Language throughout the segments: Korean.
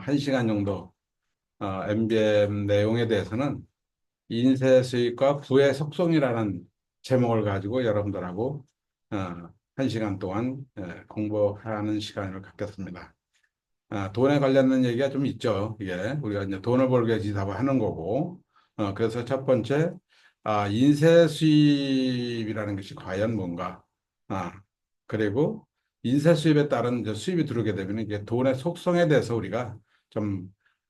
1시간 정도 MBM 내용에 대해서는 인쇄 수익과 부의 속성이라는 제목을 가지고 여러분들하고 1시간 동안 공부하는 시간을 갖겠습니다. 돈에 관련된 얘기가 좀 있죠. 이게 우리가 이제 돈을 벌기 위해서 지사을 하는 거고, 그래서 첫 번째, 인쇄 수입이라는 것이 과연 뭔가, 그리고 인쇄 수입에 따른 이제 수입이 들어오게 되면 이게 돈의 속성에 대해서 우리가 좀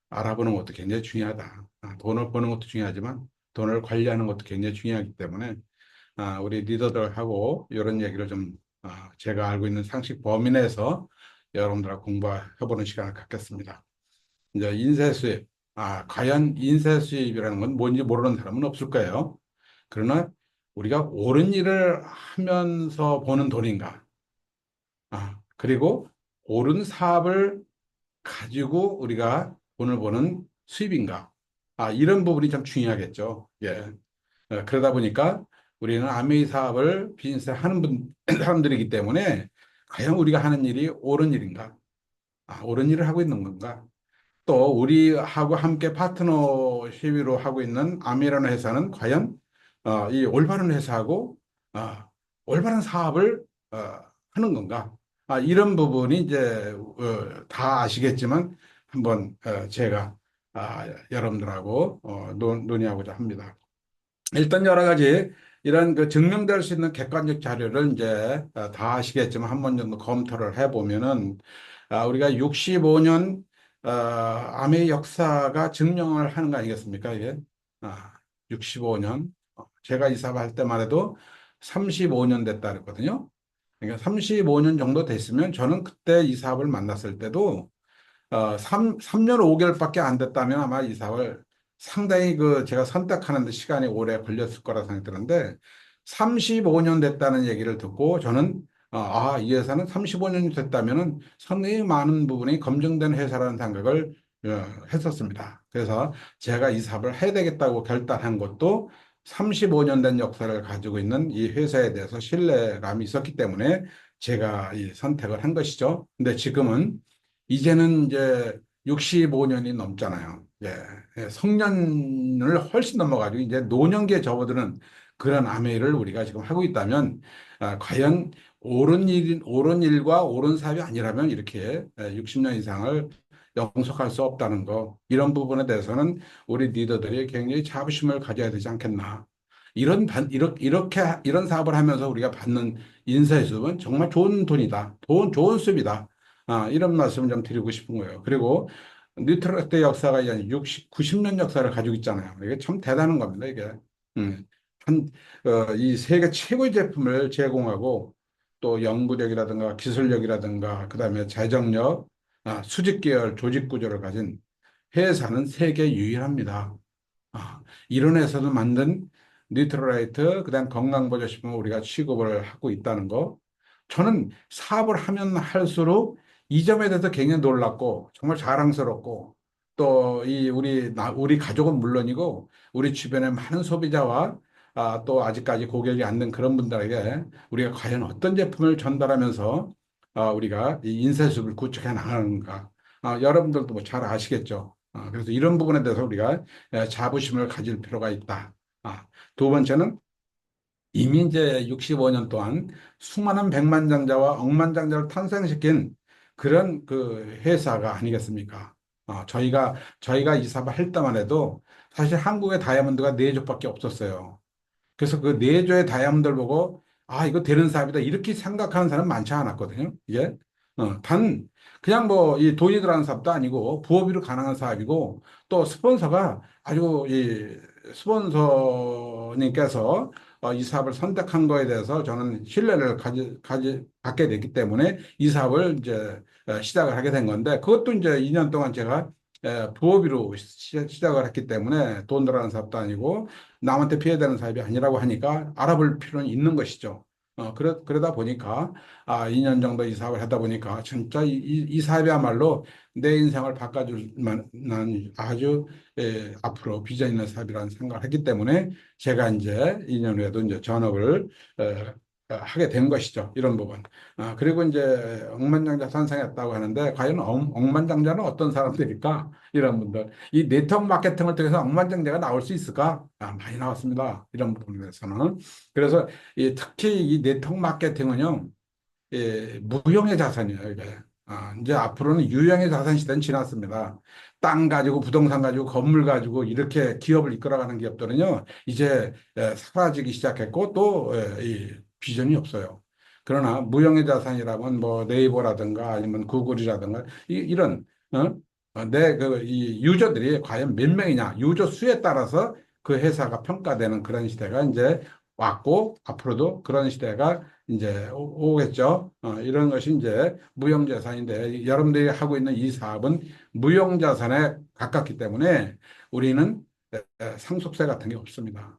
알아보는 것도 굉장히 중요하다. 돈을 버는 것도 중요하지만 돈을 관리하는 것도 굉장히 중요하기 때문에 우리 리더들하고 이런 얘기를 좀 제가 알고 있는 상식 범위 내에서 여러분들하고 공부해보는 시간을 갖겠습니다. 이제 인쇄 수입. 과연 인쇄 수입이라는 건 뭔지 모르는 사람은 없을 거예요. 그러나 우리가 옳은 일을 하면서 버는 돈인가? 그리고 옳은 사업을 가지고 우리가 돈을 버는 수입인가? 이런 부분이 좀 중요하겠죠. 예. 그러다 보니까 우리는 아메이 사업을 비즈니스 하는 사람들이기 때문에 과연 우리가 하는 일이 옳은 일인가? 옳은 일을 하고 있는 건가? 또 우리하고 함께 파트너십으로 하고 있는 아메이라는 회사는 과연 이 올바른 회사하고 어, 올바른 사업을 하는 건가? 이런 부분이 이제 다 아시겠지만 한번 제가 여러분들하고 논의하고자 합니다. 일단 여러 가지 이런 그 증명될 수 있는 객관적 자료를 이제 다 아시겠지만 한 번 정도 검토를 해보면은 우리가 65년 암의 역사가 증명을 하는 거 아니겠습니까? 이게 65년 제가 이사할 때만 해도 35년 됐다 그랬거든요. 그러니까 35년 정도 됐으면 저는 그때 이 사업을 만났을 때도 3년 5개월밖에 안 됐다면 아마 이 사업을 상당히 그 제가 선택하는 데 시간이 오래 걸렸을 거라 생각이 드는데 35년 됐다는 얘기를 듣고 저는 이 회사는 35년이 됐다면은 상당히 많은 부분이 검증된 회사라는 생각을 어, 했었습니다. 그래서 제가 이 사업을 해야 되겠다고 결단한 것도 35년 된 역사를 가지고 있는 이 회사에 대해서 신뢰감이 있었기 때문에 제가 이 선택을 한 것이죠. 근데 지금은 이제는 이제 65년이 넘잖아요. 예, 성년을 훨씬 넘어가지고 이제 노년기에 접어드는 그런 아메이를 우리가 지금 하고 있다면 과연 옳은 일과 옳은 사업이 아니라면 이렇게 60년 이상을 영속할 수 없다는 거 이런 부분에 대해서는 우리 리더들이 굉장히 자부심을 가져야 되지 않겠나. 이런 사업을 하면서 우리가 받는 인사의 수입은 정말 좋은 돈이다. 좋은 수입이다. 이런 말씀을 좀 드리고 싶은 거예요. 그리고 뉴트럴의 역사가 이제 90년 역사를 가지고 있잖아요. 이게 참 대단한 겁니다, 이게. 음, 이 세계 최고의 제품을 제공하고 또 연구력이라든가 기술력이라든가 그다음에 재정력, 수직 계열 조직 구조를 가진 회사는 세계 유일합니다. 이런 회사도 만든 뉴트럴라이트, 그다음 건강보조식품을 우리가 취급을 하고 있다는 거. 저는 사업을 하면 할수록 이 점에 대해서 굉장히 놀랐고 정말 자랑스럽고 또 우리 가족은 물론이고 우리 주변의 많은 소비자와 또 아직까지 고객이 안 된 그런 분들에게 우리가 과연 어떤 제품을 전달하면서 우리가 이 인쇄술을 구축해 나가는가. 여러분들도 뭐 잘 아시겠죠. 그래서 이런 부분에 대해서 우리가 자부심을 가질 필요가 있다. 두 번째는 이미 이제 65년 동안 수많은 백만장자와 억만장자를 탄생시킨 그런 그 회사가 아니겠습니까? 저희가 이 사업을 할 때만 해도 사실 한국의 다이아몬드가 네 족밖에 없었어요. 그래서 그 내조의 다이아몬드를 보고 이거 되는 사업이다 이렇게 생각하는 사람 많지 않았거든요. 이게 단 그냥 뭐 이 돈이 들어가는 사업도 아니고 부업으로 가능한 사업이고 또 스폰서가 아주 이 스폰서님께서 이 사업을 선택한 거에 대해서 저는 신뢰를 갖게 됐기 때문에 이 사업을 이제 시작을 하게 된 건데 그것도 이제 2년 동안 제가 부업으로 시작을 했기 때문에 돈 들어가는 사업도 아니고 남한테 피해되는 사업이 아니라고 하니까 알아볼 필요는 있는 것이죠. 그러다 보니까 2년 정도 이 사업을 하다 보니까 진짜 이 사업이야말로 내 인생을 바꿔줄 만한 아주 앞으로 비전 있는 사업이라는 생각을 했기 때문에 제가 이제 2년 후에도 이제 전업을 하게 된 것이죠. 이런 부분. 그리고 이제 억만장자 탄생했다고 하는데 과연 억만장자는 어떤 사람들일까? 이런 분들. 이 네트워크 마케팅을 통해서 억만장자가 나올 수 있을까? 많이 나왔습니다. 이런 부분에 대해서는. 그래서 특히 이 네트워크 마케팅은요. 무형의 자산이에요, 이게. 이제 앞으로는 유형의 자산 시대는 지났습니다. 땅 가지고, 부동산 가지고, 건물 가지고, 이렇게 기업을 이끌어가는 기업들은요, 이제 사라지기 시작했고, 또, 이 비전이 없어요. 그러나, 무형의 자산이라면, 뭐, 네이버라든가, 아니면 구글이라든가, 이런, 어? 이 유저들이 과연 몇 명이냐, 유저 수에 따라서 그 회사가 평가되는 그런 시대가 이제 왔고, 앞으로도 그런 시대가 이제 오겠죠. 이런 것이 이제 무형자산인데 여러분들이 하고 있는 이 사업은 무형자산에 가깝기 때문에 우리는 상속세 같은 게 없습니다.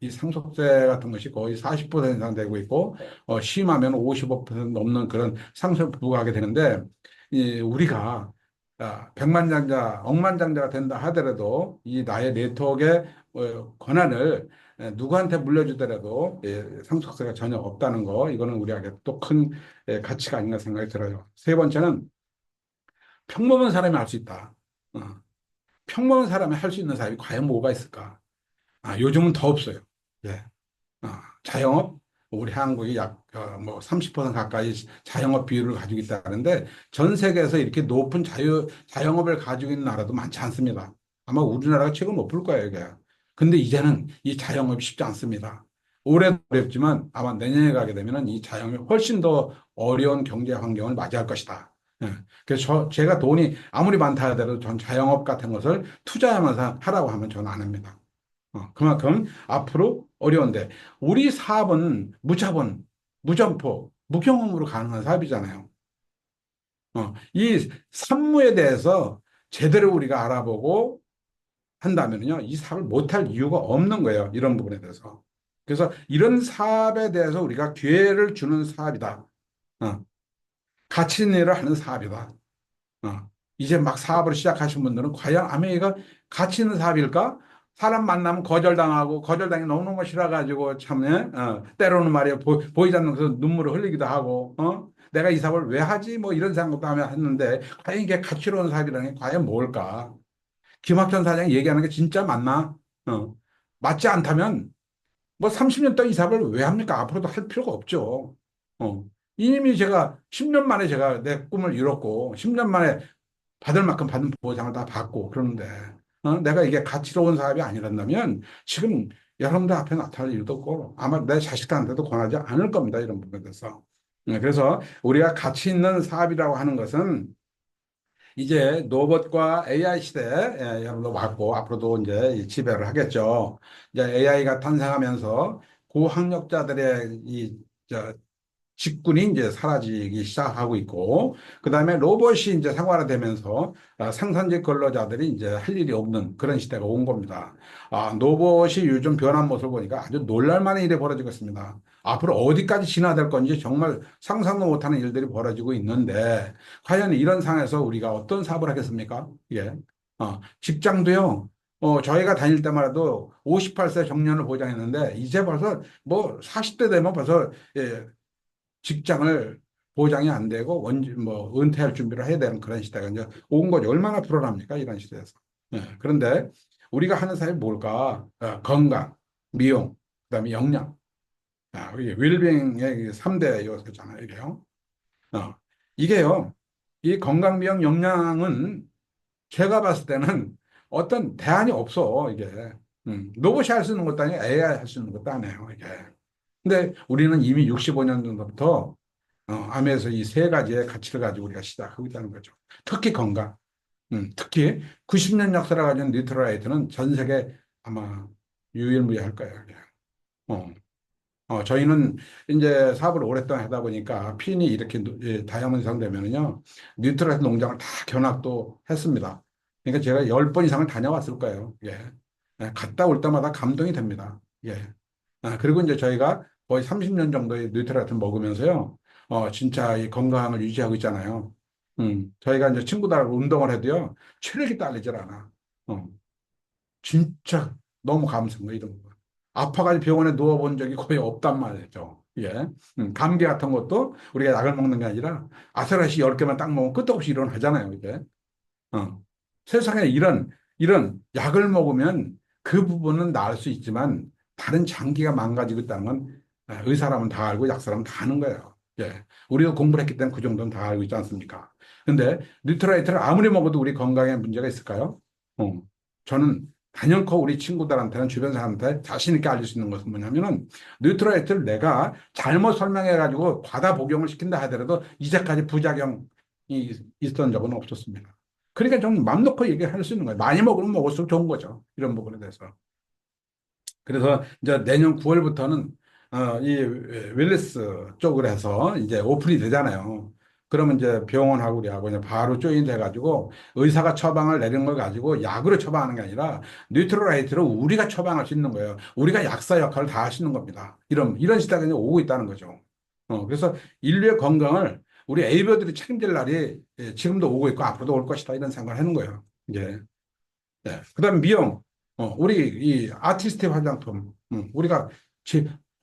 이 상속세 같은 것이 거의 40% 이상 되고 있고 심하면 55% 넘는 그런 상속세 부과하게 되는데 우리가 백만장자, 억만장자가 된다 하더라도 이 나의 네트워크의 권한을 누구한테 물려주더라도 상속세가 전혀 없다는 거, 이거는 우리에게 또 큰 가치가 아닌가 생각이 들어요. 세 번째는 평범한 사람이 할 수 있다. 어, 평범한 사람이 할 수 있는 사업이 과연 뭐가 있을까? 요즘은 더 없어요. 예. 자영업, 우리 한국이 약, 뭐, 30% 가까이 자영업 비율을 가지고 있다는데, 전 세계에서 이렇게 높은 자영업을 가지고 있는 나라도 많지 않습니다. 아마 우리나라가 최고 높을 거예요, 이게. 근데 이제는 이 자영업이 쉽지 않습니다. 올해 어렵지만 아마 내년에 가게 되면 이 자영업이 훨씬 더 어려운 경제 환경을 맞이할 것이다. 예. 그래서 제가 돈이 아무리 많다 하더라도 전 자영업 같은 것을 투자하면서 하라고 하면 저는 안 합니다. 그만큼 앞으로 어려운데 우리 사업은 무자본, 무점포, 무경험으로 가능한 사업이잖아요. 이 산무에 대해서 제대로 우리가 알아보고 한다면요, 이 사업을 못할 이유가 없는 거예요. 이런 부분에 대해서. 그래서 이런 사업에 대해서 우리가 기회를 주는 사업이다. 어, 가치 있는 일을 하는 사업이다. 이제 막 사업을 시작하신 분들은 과연 아메이가 가치 있는 사업일까? 사람 만나면 거절당하고 거절당이 너무너무 싫어가지고 참, 예? 때로는 말이야 보이지 않는 것서 눈물을 흘리기도 하고, 내가 이 사업을 왜 하지? 뭐 이런 생각도 하며 했는데 과연 이게 가치로운 사업이라는 게 과연 뭘까? 김학현 사장이 얘기하는 게 진짜 맞나? 어. 맞지 않다면 뭐 30년 동안 이 사업을 왜 합니까? 앞으로도 할 필요가 없죠. 어. 이미 제가 10년 만에 제가 내 꿈을 이뤘고 10년 만에 받을 만큼 받은 보상을 다 받고 그러는데 내가 이게 가치로운 사업이 아니란다면 지금 여러분들 앞에 나타날 일도 없고 아마 내 자식들한테도 권하지 않을 겁니다. 이런 부분에 대해서. 그래서 우리가 가치 있는 사업이라고 하는 것은 이제 로봇과 AI 시대에 여러분도 왔고 앞으로도 이제 지배를 하겠죠. 이제 AI가 탄생하면서 고학력자들의 직군이 이제 사라지기 시작하고 있고, 그 다음에 로봇이 이제 생활화되면서 생산직 근로자들이 이제 할 일이 없는 그런 시대가 온 겁니다. 로봇이 요즘 변한 모습을 보니까 아주 놀랄만한 일이 벌어지고 있습니다. 앞으로 어디까지 진화될 건지 정말 상상도 못하는 일들이 벌어지고 있는데, 과연 이런 상황에서 우리가 어떤 사업을 하겠습니까? 예. 직장도요. 저희가 다닐 때만 해도 58세 정년을 보장했는데, 이제 벌써 뭐 40대 되면 벌써 예, 직장을 보장이 안 되고 뭐 은퇴할 준비를 해야 되는 그런 시대가 이제 온 거죠. 얼마나 불안합니까? 이런 시대에서. 그런데 우리가 하는 사업이 뭘까? 건강, 미용, 그다음에 영양. 이게 웰빙의 3대 요소잖아요. 이게요. 어, 이게요. 이 건강, 미용, 영양은 제가 봤을 때는 어떤 대안이 없어. 이게. 로봇이 할 수 있는 것도 아니고 AI 할 수 있는 것도 아니에요. 이게. 근데 우리는 이미 65년 전부터 암에서 이 세 가지의 가치를 가지고 우리가 시작하고 있다는 거죠. 특히 건강. 특히 90년 역사를 가진 뉴트럴라이트는 전 세계 아마 유일무이할 거예요. 그냥. 어. 저희는 이제 사업을 오랫동안 하다 보니까 핀이 이렇게 다이아몬드 이상 되면은요, 뉴트럴라이트 농장을 다 견학도 했습니다. 그러니까 제가 10번 이상을 다녀왔을 거예요. 예. 갔다 올 때마다 감동이 됩니다. 예. 그리고 이제 저희가 거의 30년 정도의 뉴트라이트 먹으면서요, 진짜 이 건강을 유지하고 있잖아요. 저희가 이제 친구들하고 운동을 해도요, 체력이 딸리질 않아. 어, 진짜 너무 감사한 거, 이런 거. 아파가지고 병원에 누워본 적이 거의 없단 말이죠. 예. 감기 같은 것도 우리가 약을 먹는 게 아니라 아스라시 10개만 딱 먹으면 끝도 없이 일어나잖아요, 이게. 어. 세상에 이런 약을 먹으면 그 부분은 나을 수 있지만 다른 장기가 망가지고 있다는 건 의사라면 다 알고 약사라면 다 아는 거예요. 예. 우리도 공부를 했기 때문에 그 정도는 다 알고 있지 않습니까? 근데 뉴트라이트를 아무리 먹어도 우리 건강에 문제가 있을까요? 어. 저는 단연코 우리 친구들한테는 주변 사람한테 자신 있게 알릴 수 있는 것은 뭐냐면은 뉴트라이트를 내가 잘못 설명해가지고 과다 복용을 시킨다 하더라도 이제까지 부작용이 있었던 적은 없었습니다. 그러니까 좀 맘 놓고 얘기할 수 있는 거예요. 많이 먹으면 먹을수록 좋은 거죠. 이런 부분에 대해서. 그래서 이제 내년 9월부터는 이 웰리스 쪽으로 해서 이제 오픈이 되잖아요. 그러면 이제 병원하고 우리하고 이제 바로 조인돼가지고 의사가 처방을 내린 걸 가지고 약으로 처방하는 게 아니라 뉴트럴라이트로 우리가 처방할 수 있는 거예요. 우리가 약사 역할을 다 할 수 있는 겁니다. 이런 시대가 이제 오고 있다는 거죠. 그래서 인류의 건강을 우리 에이버들이 책임질 날이 지금도 오고 있고 앞으로도 올 것이다 이런 생각을 하는 거예요. 이제. 네. 그다음 미용. 우리 이 아티스트 화장품. 우리가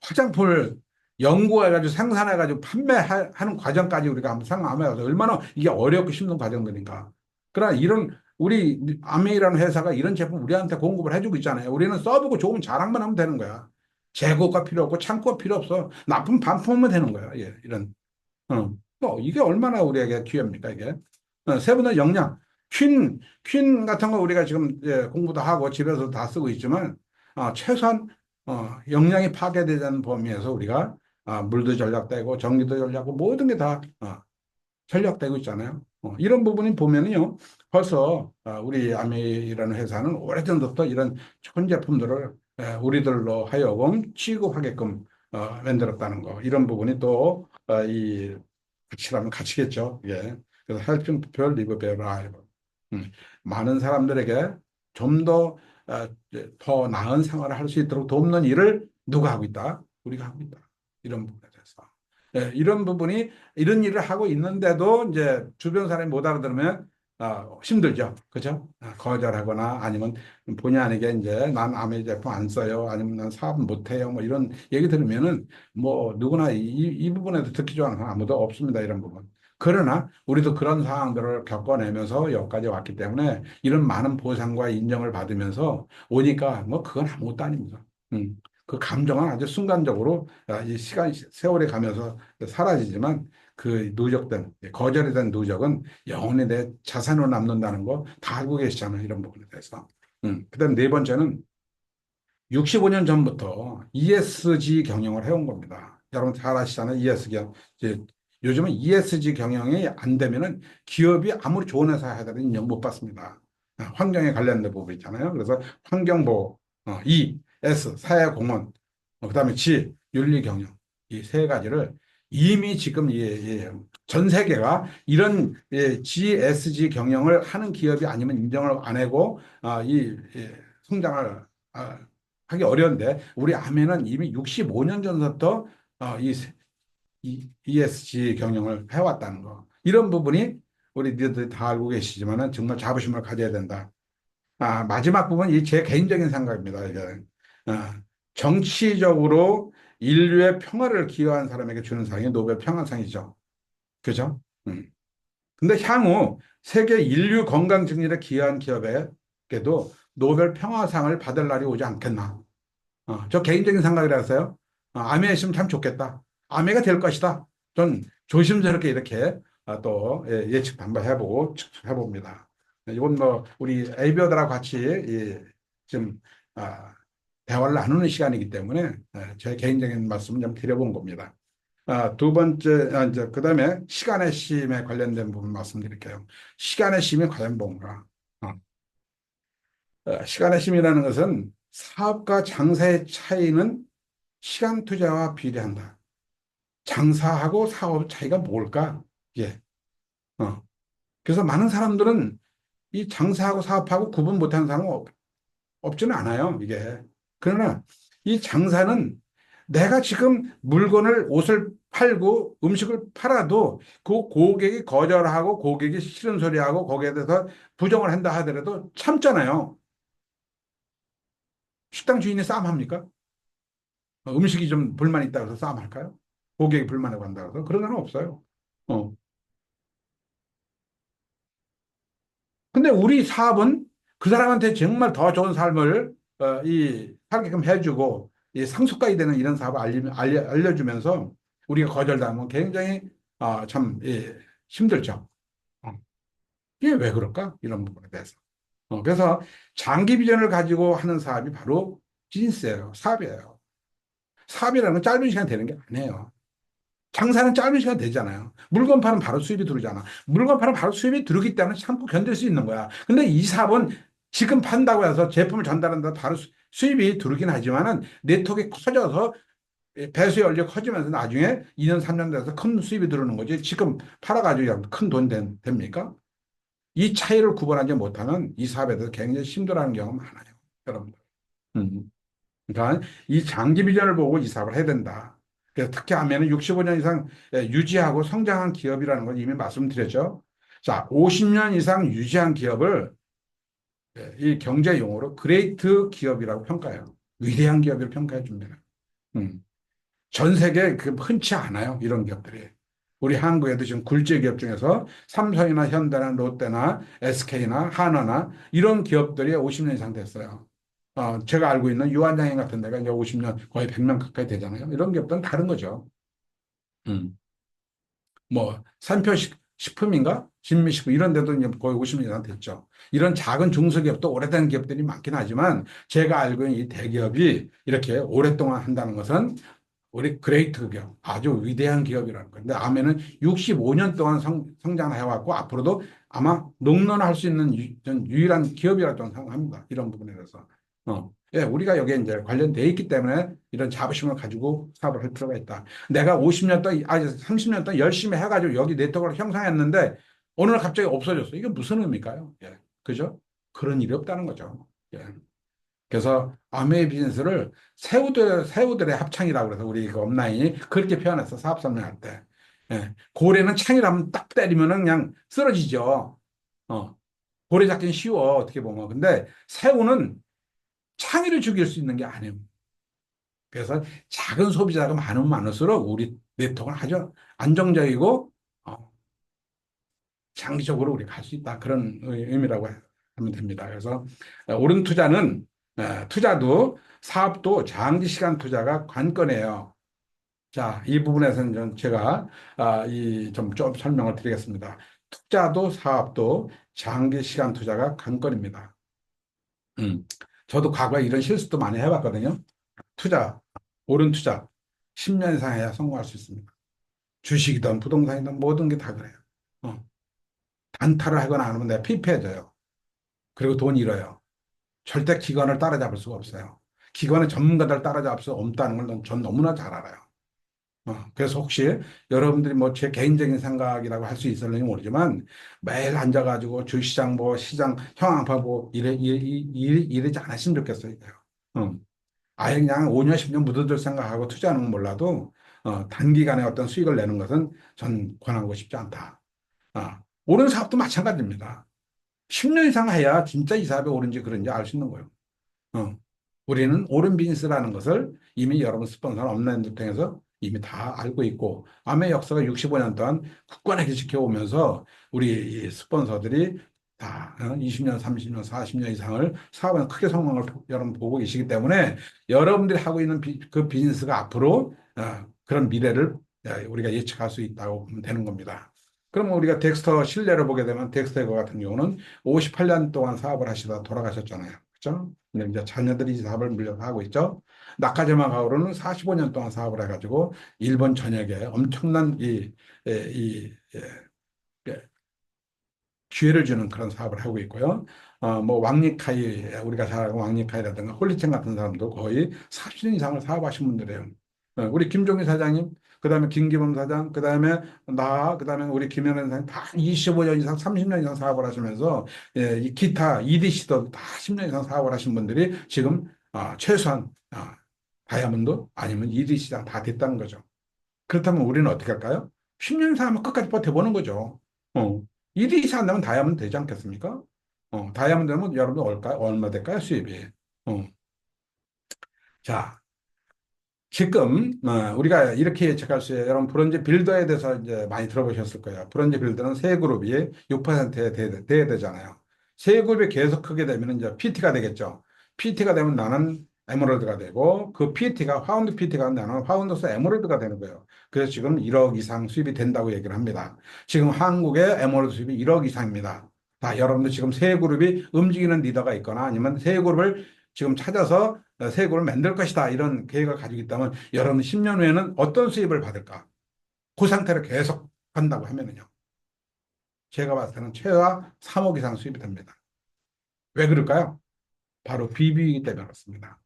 화장품을 연구해가지고 생산해가지고 판매하는 과정까지 우리가 한번 생각하면 얼마나 이게 어렵고 힘든 과정들인가. 그러나 이런 우리 아메이라는 회사가 이런 제품 우리한테 공급을 해주고 있잖아요. 우리는 써보고 좋으면 자랑만 하면 되는 거야. 재고가 필요 없고 창고가 필요 없어. 나쁜 반품하면 되는 거야. 예, 이런. 이게 얼마나 우리에게 기회입니까, 이게? 세분의 영양. 퀸 같은 거 우리가 지금 공부도 하고 집에서 다 쓰고 있지만, 최소한, 영양이 파괴되지 않는 범위에서 우리가, 물도 절약되고, 전기도 절약되고, 모든 게 다, 전략되고 있잖아요. 이런 부분이 보면은요, 벌써 우리 아미라는 회사는 오래전부터 이런 좋은 제품들을 우리들로 하여금 취급하게끔 만들었다는 거. 이런 부분이 또, 가치라면 가치겠죠. 예. 그래서 helping people live better life. 음, 많은 사람들에게 좀 더 나은 생활을 할 수 있도록 돕는 일을 누가 하고 있다? 우리가 하고 있다. 이런 부분에 대해서. 예, 이런 부분이 이런 일을 하고 있는데도 이제 주변 사람이 못 알아들으면 힘들죠. 그죠? 거절하거나 아니면 본의 아니게 이제 난 아메 제품 안 써요. 아니면 난 사업 못 해요. 뭐 이런 얘기 들으면은 뭐 누구나 이 부분에도 듣기 좋아하는 사람 아무도 없습니다. 이런 부분. 그러나 우리도 그런 상황들을 겪어내면서 여기까지 왔기 때문에 이런 많은 보상과 인정을 받으면서 오니까 뭐 그건 아무것도 아닙니다. 그 감정은 아주 순간적으로 이 세월이 가면서 사라지지만 그 누적된, 거절이 된 누적은 영원히 내 자산으로 남는다는 거 다 알고 계시잖아요. 이런 부분에 대해서. 그다음 네 번째는 65년 전부터 ESG 경영을 해온 겁니다. 여러분 잘 아시잖아요. ESG 경영. 이제 요즘은 ESG 경영이 안 되면은 기업이 아무리 좋은 회사 하더라도 인정 못 받습니다. 환경에 관련된 부분 있잖아요. 그래서 환경보호, E, S, 사회공헌, 그다음에 G, 윤리경영. 이 세 가지를 이미 지금 전 세계가 이런 GSG 경영을 하는 기업이 아니면 인정을 안 하고 성장을 하기 어려운데 우리 아메는 이미 65년 전부터 이 ESG 경영을 해왔다는 거. 이런 부분이 우리 니들이 다 알고 계시지만은 정말 자부심을 가져야 된다. 마지막 부분, 이 제 개인적인 생각입니다. 이게. 아, 정치적으로 인류의 평화를 기여한 사람에게 주는 상이 노벨 평화상이죠. 그죠? 음. 근데 향후 세계 인류 건강 증진에 기여한 기업에게도 노벨 평화상을 받을 날이 오지 않겠나. 저 개인적인 생각이라서요. 아메 있으면 참 좋겠다. 아메가 될 것이다. 전 조심스럽게 이렇게 또 예측 한번 해보고 해봅니다. 이건 뭐 우리 에이비어들하고 같이 좀 아, 대화를 나누는 시간이기 때문에 제 개인적인 말씀을 좀 드려본 겁니다. 두 번째, 이제 그다음에 시간의 심에 관련된 부분 말씀드릴게요. 시간의 심이 과연 뭔가? 어, 시간의 심이라는 것은 사업과 장사의 차이는 시간 투자와 비례한다. 장사하고 사업 차이가 뭘까? 예. 어. 그래서 많은 사람들은 이 장사하고 사업하고 구분 못하는 사람은 없지는 않아요, 이게. 그러나 이 장사는 내가 지금 옷을 팔고 음식을 팔아도 그 고객이 거절하고 고객이 싫은 소리하고 거기에 대해서 부정을 한다 하더라도 참잖아요. 식당 주인이 싸움합니까? 음식이 좀 불만이 있다고 해서 싸움할까요? 고객이 불만하고 한다고 해서 그런 건 없어요. 어. 근데 우리 사업은 그 사람한테 정말 더 좋은 삶을 살게끔 해주고 이 상속가이 되는 이런 사업을 알려주면서 우리가 거절당하면 굉장히 참 힘들죠. 어. 이게 왜 그럴까? 이런 부분에 대해서. 그래서 장기 비전을 가지고 하는 사업이 바로 비즈니스예요. 사업이에요. 사업이라는 건 짧은 시간 되는 게 아니에요. 장사는 짧은 시간 되잖아요. 물건 파는 바로 수입이 들어오잖아. 물건 파는 바로 수입이 들어오기 때문에 참고 견딜 수 있는 거야. 근데 이 사업은 지금 판다고 해서 제품을 전달한다 바로 수입이 들어오긴 하지만은 네트워크가 커져서 배수의 원리가 커지면서 나중에 2년, 3년 돼서 큰 수입이 들어오는 거지. 지금 팔아가지고 큰 돈 됩니까? 이 차이를 구분하지 못하는 이 사업에 대해서 굉장히 힘들어하는 경우가 많아요. 여러분들. 음. 그러니까 이 장기 비전을 보고 이 사업을 해야 된다. 그래서 특히 하면은 65년 이상 유지하고 성장한 기업이라는 걸 이미 말씀드렸죠. 자, 50년 이상 유지한 기업을 이 경제 용어로 그레이트 기업이라고 평가해요. 위대한 기업을 평가해 줍니다. 음. 전 세계에 그 흔치 않아요. 이런 기업들이. 우리 한국에도 지금 굴지 기업 중에서 삼성이나 현대나 롯데나 SK나 한화나 이런 기업들이 50년 이상 됐어요. 제가 알고 있는 유한양행 같은 데가 이제 50년 거의 100명 가까이 되잖아요. 이런 기업들은 다른 거죠. 음. 뭐 산표식품인가? 진미식품 이런 데도 이제 거의 50년 이상 됐죠. 이런 작은 중소기업도 오래된 기업들이 많긴 하지만 제가 알고 있는 이 대기업이 이렇게 오랫동안 한다는 것은 우리 그레이트 기업, 아주 위대한 기업이라는 거예요. 근데 아메는 65년 동안 성장을 해왔고 앞으로도 아마 롱런할 수 있는 전 유일한 기업이라고 저는 생각합니다. 이런 부분에 대해서. 예, 우리가 여기에 이제 관련돼 있기 때문에 이런 자부심을 가지고 사업을 할 필요가 있다. 내가 50년 동안, 30년 동안 열심히 해가지고 여기 네트워크를 형성했는데 어느 날 갑자기 없어졌어. 이게 무슨 의미일까요? 예, 그죠? 그런 일이 없다는 거죠. 예. 그래서 아메이 비즈니스를 새우들의 합창이라고 그래서 우리 그 업라인이 그렇게 표현해서 사업 설명할 때. 예. 고래는 창이라면 딱 때리면은 그냥 쓰러지죠. 어. 고래 잡기는 쉬워, 어떻게 보면. 근데 새우는 창의를 죽일 수 있는 게 아니에요. 그래서 작은 소비자가 많으면 많을수록 우리 네트워크는 아주 안정적이고, 장기적으로 우리가 할 수 있다. 그런 의미라고 하면 됩니다. 그래서 옳은 투자는 투자도 사업도 장기 시간 투자가 관건이에요. 자, 이 부분에서는 제가 좀 설명을 드리겠습니다. 투자도 사업도 장기 시간 투자가 관건입니다. 음. 저도 과거에 이런 실수도 많이 해봤거든요. 투자, 옳은 투자, 10년 이상 해야 성공할 수 있습니다. 주식이든 부동산이든 모든 게 다 그래요. 어. 단타를 하거나 안 하면 내가 피폐해져요. 그리고 돈 잃어요. 절대 기관을 따라잡을 수가 없어요. 기관의 전문가들 따라잡을 수 없다는 걸 전 너무나 잘 알아요. 그래서 혹시 여러분들이 뭐 제 개인적인 생각이라고 할 수 있을지 모르지만 매일 앉아가지고 주시장 뭐 시장 형황파 뭐 이러지 않으시면 좋겠어요. 어. 아예 그냥 5년, 10년 묻어둘 생각하고 투자하는 건 몰라도 단기간에 어떤 수익을 내는 것은 전 권하고 싶지 않다. 옳은 사업도 마찬가지입니다. 10년 이상 해야 진짜 이 사업이 옳은지 그런지 알 수 있는 거예요. 어. 우리는 옳은 비즈니스라는 것을 이미 여러분 스폰서나 업라인들 통해서 이미 다 알고 있고, 아메 역사가 65년 동안 굳건하게 지켜오면서 우리 이 스폰서들이 다 20년, 30년, 40년 이상을 사업에 크게 성공을 여러분 보고 계시기 때문에 여러분들이 하고 있는 그 비즈니스가 앞으로 그런 미래를 우리가 예측할 수 있다고 보면 되는 겁니다. 그러면 우리가 덱스터 신뢰를 보게 되면 덱스터 같은 경우는 58년 동안 사업을 하시다 돌아가셨잖아요. 그렇죠? 근데 이제 자녀들이 이 사업을 물려서 하고 있죠. 나카자마 가오루는 45년 동안 사업을 해가지고 일본 전역에 엄청난 기회를 주는 그런 사업을 하고 있고요. 뭐 왕리카이 우리가 잘 알고 왕리카이라든가 홀리첸 같은 사람도 거의 40년 이상을 사업하신 분들이에요. 우리 김종희 사장님, 그다음에 김기범 사장, 그다음에 우리 김현애 사장님 다 25년 이상, 30년 이상 사업을 하시면서 이 기타 EDC도 다 10년 이상 사업을 하신 분들이 지금 최소한 다이아몬드 아니면 EDC장 다 됐다는 거죠. 그렇다면 우리는 어떻게 할까요? 10년 이상 하면 끝까지 버텨보는 거죠. 어. 일이 이상 안 나면 다이아몬드 되지 않겠습니까? 다이아몬드 되면 여러분 얼마 될까요? 수입이. 어. 자, 지금 우리가 이렇게 예측할 수 있어요. 여러분 브론즈 빌더에 대해서 이제 많이 들어보셨을 거예요. 브론즈 빌더는 세 그룹이 6%에 돼야 되잖아요. 세 그룹이 계속 크게 되면 이제 PT가 되겠죠. PT가 되면 나는 에메랄드가 되고 그 PT가 파운드 PT가 나는 파운드스 에메랄드가 되는 거예요. 그래서 지금 1억 이상 수입이 된다고 얘기를 합니다. 지금 한국의 에메랄드 수입이 1억 이상입니다. 자, 여러분들 지금 세 그룹이 움직이는 리더가 있거나 아니면 세 그룹을 지금 찾아서 세금을 만들 것이다. 이런 계획을 가지고 있다면 여러분 10년 후에는 어떤 수입을 받을까? 그 상태로 계속 간다고 하면은요. 제가 봤을 때는 최하 3억 이상 수입이 됩니다. 왜 그럴까요? 바로 BB이기 때문에 그렇습니다.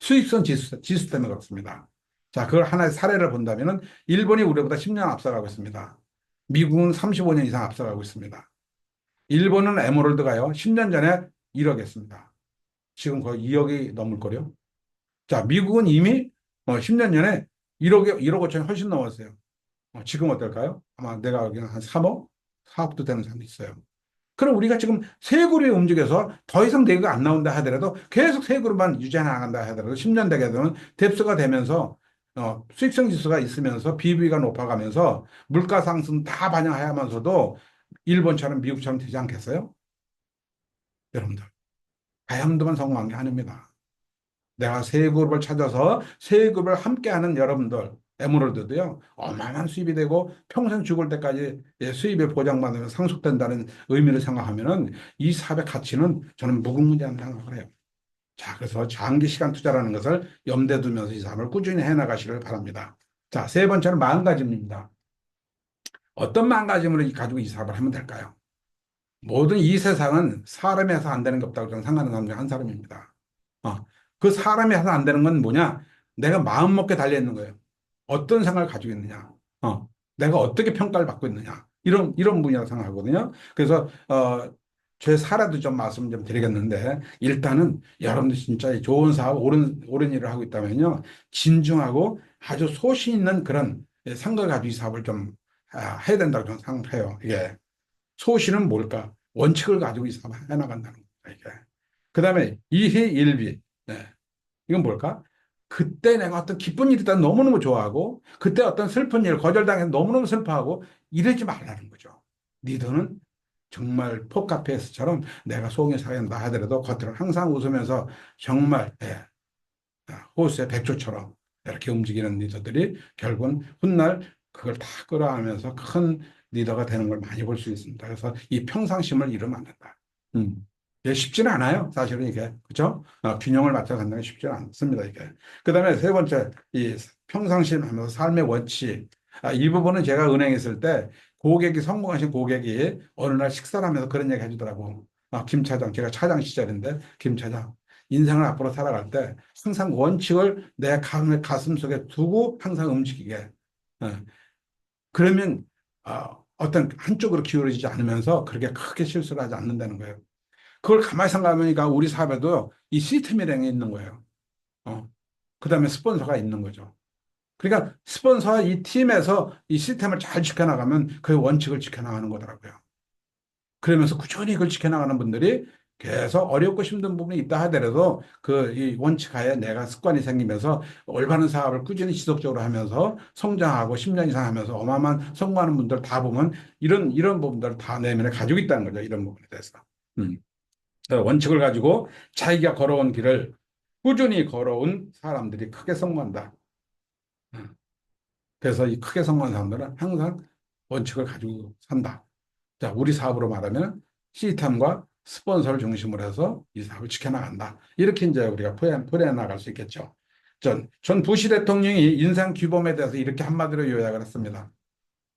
수익성 지수 때문에 그렇습니다. 자, 그걸 하나의 사례를 본다면은 일본이 우리보다 10년 앞서가고 있습니다. 미국은 35년 이상 앞서가고 있습니다. 일본은 에메랄드가요, 10년 전에 1억이었습니다. 지금 거의 2억이 넘을 거요. 자, 미국은 이미 10년 전에 1억 5천이 훨씬 넘었어요. 지금 어떨까요? 아마 내가 알기로는 한 3억? 4억도 되는 사람도 있어요. 그럼 우리가 지금 세 그룹이 움직여서 더 이상 내가 안 나온다 하더라도 계속 세 그룹만 유지해 나간다 하더라도 10년 되게 되면 뎁스가 되면서 수익성 지수가 있으면서 BB가 높아가면서 물가 상승 다 반영하면서도 일본처럼 미국처럼 되지 않겠어요? 여러분들. 가야금도만 성공한 게 아닙니다. 내가 세급을 찾아서 세급을 함께하는 여러분들 에메랄드도요 어마어마한 수입이 되고 평생 죽을 때까지 수입을 보장받으면 상속된다는 의미를 생각하면은 이 사업의 가치는 저는 무궁무진하다고 생각을 해요. 자, 그래서 장기 시간 투자라는 것을 염두에 두면서 이 사업을 꾸준히 해나가시를 바랍니다. 자, 세 번째는 마음가짐입니다. 어떤 마음가짐을 가지고 이 사업을 하면 될까요? 모든 이 세상은 사람이 해서 안 되는 게 없다고 저는 생각하는 사람 중 한 사람입니다. 어, 그 사람이 해서 안 되는 건 뭐냐? 내가 마음 먹게 달려 있는 거예요. 어떤 생각을 가지고 있느냐? 내가 어떻게 평가를 받고 있느냐? 이런 분이라고 생각하거든요. 그래서, 제 사례도 좀 말씀 좀 드리겠는데, 일단은 여러분들 진짜 좋은 사업, 옳은 일을 하고 있다면요. 진중하고 아주 소신 있는 그런 생각을 가지고 이 사업을 좀 해야 된다고 저는 생각해요. 이게. 소신은 뭘까? 원칙을 가지고 이 사업을 해나간다는 거예요. 이게. 그 다음에 이희일비. 네. 이건 뭘까? 그때 내가 어떤 기쁜 일이 있다 너무너무 좋아하고, 그때 어떤 슬픈 일, 거절당해서 너무너무 슬퍼하고, 이러지 말라는 거죠. 리더는 정말 포카페스처럼 내가 속이 상한다 하더라도 겉으로 항상 웃으면서 정말, 호수의 백조처럼 이렇게 움직이는 리더들이 결국은 훗날 그걸 다 끌어안으면서 큰 리더가 되는 걸 많이 볼 수 있습니다. 그래서 이 평상심을 잃으면 안 된다. 이게 쉽지는 않아요. 사실은 이게. 그죠? 균형을 맞춰 간다는 게 쉽지는 않습니다. 이게. 그 다음에 세 번째, 이 평상심 하면서 삶의 원칙. 이 부분은 제가 은행에 있을 때 성공하신 고객이 어느 날 식사를 하면서 그런 얘기 해주더라고. 김 차장, 제가 차장 시절인데, 김 차장. 인생을 앞으로 살아갈 때 항상 원칙을 내 가슴 속에 두고 항상 움직이게. 어, 그러면 어떤 한쪽으로 기울어지지 않으면서 그렇게 크게 실수를 하지 않는다는 거예요. 그걸 가만히 생각해보니까 우리 사업에도 이 시스템이라는 게 있는 거예요. 그 다음에 스폰서가 있는 거죠. 그러니까 스폰서와 이 팀에서 이 시스템을 잘 지켜나가면 그 원칙을 지켜나가는 거더라고요. 그러면서 꾸준히 그걸 지켜나가는 분들이 계속 어렵고 힘든 부분이 있다 하더라도 그 이 원칙 하에 내가 습관이 생기면서 올바른 사업을 꾸준히 지속적으로 하면서 성장하고 10년 이상 하면서 어마어마한 성공하는 분들 다 보면 이런 부분들을 다 내면에 가지고 있다는 거죠. 이런 부분에 대해서. 음. 원칙을 가지고 자기가 걸어온 길을 꾸준히 걸어온 사람들이 크게 성공한다. 음. 그래서 이 크게 성공한 사람들은 항상 원칙을 가지고 산다. 자, 우리 사업으로 말하면 시스템과 스폰서를 중심으로 해서 이 사업을 지켜나간다. 이렇게 이제 우리가 풀어 나갈 수 있겠죠. 전 부시 대통령이 인상 규범에 대해서 이렇게 한마디로 요약을 했습니다.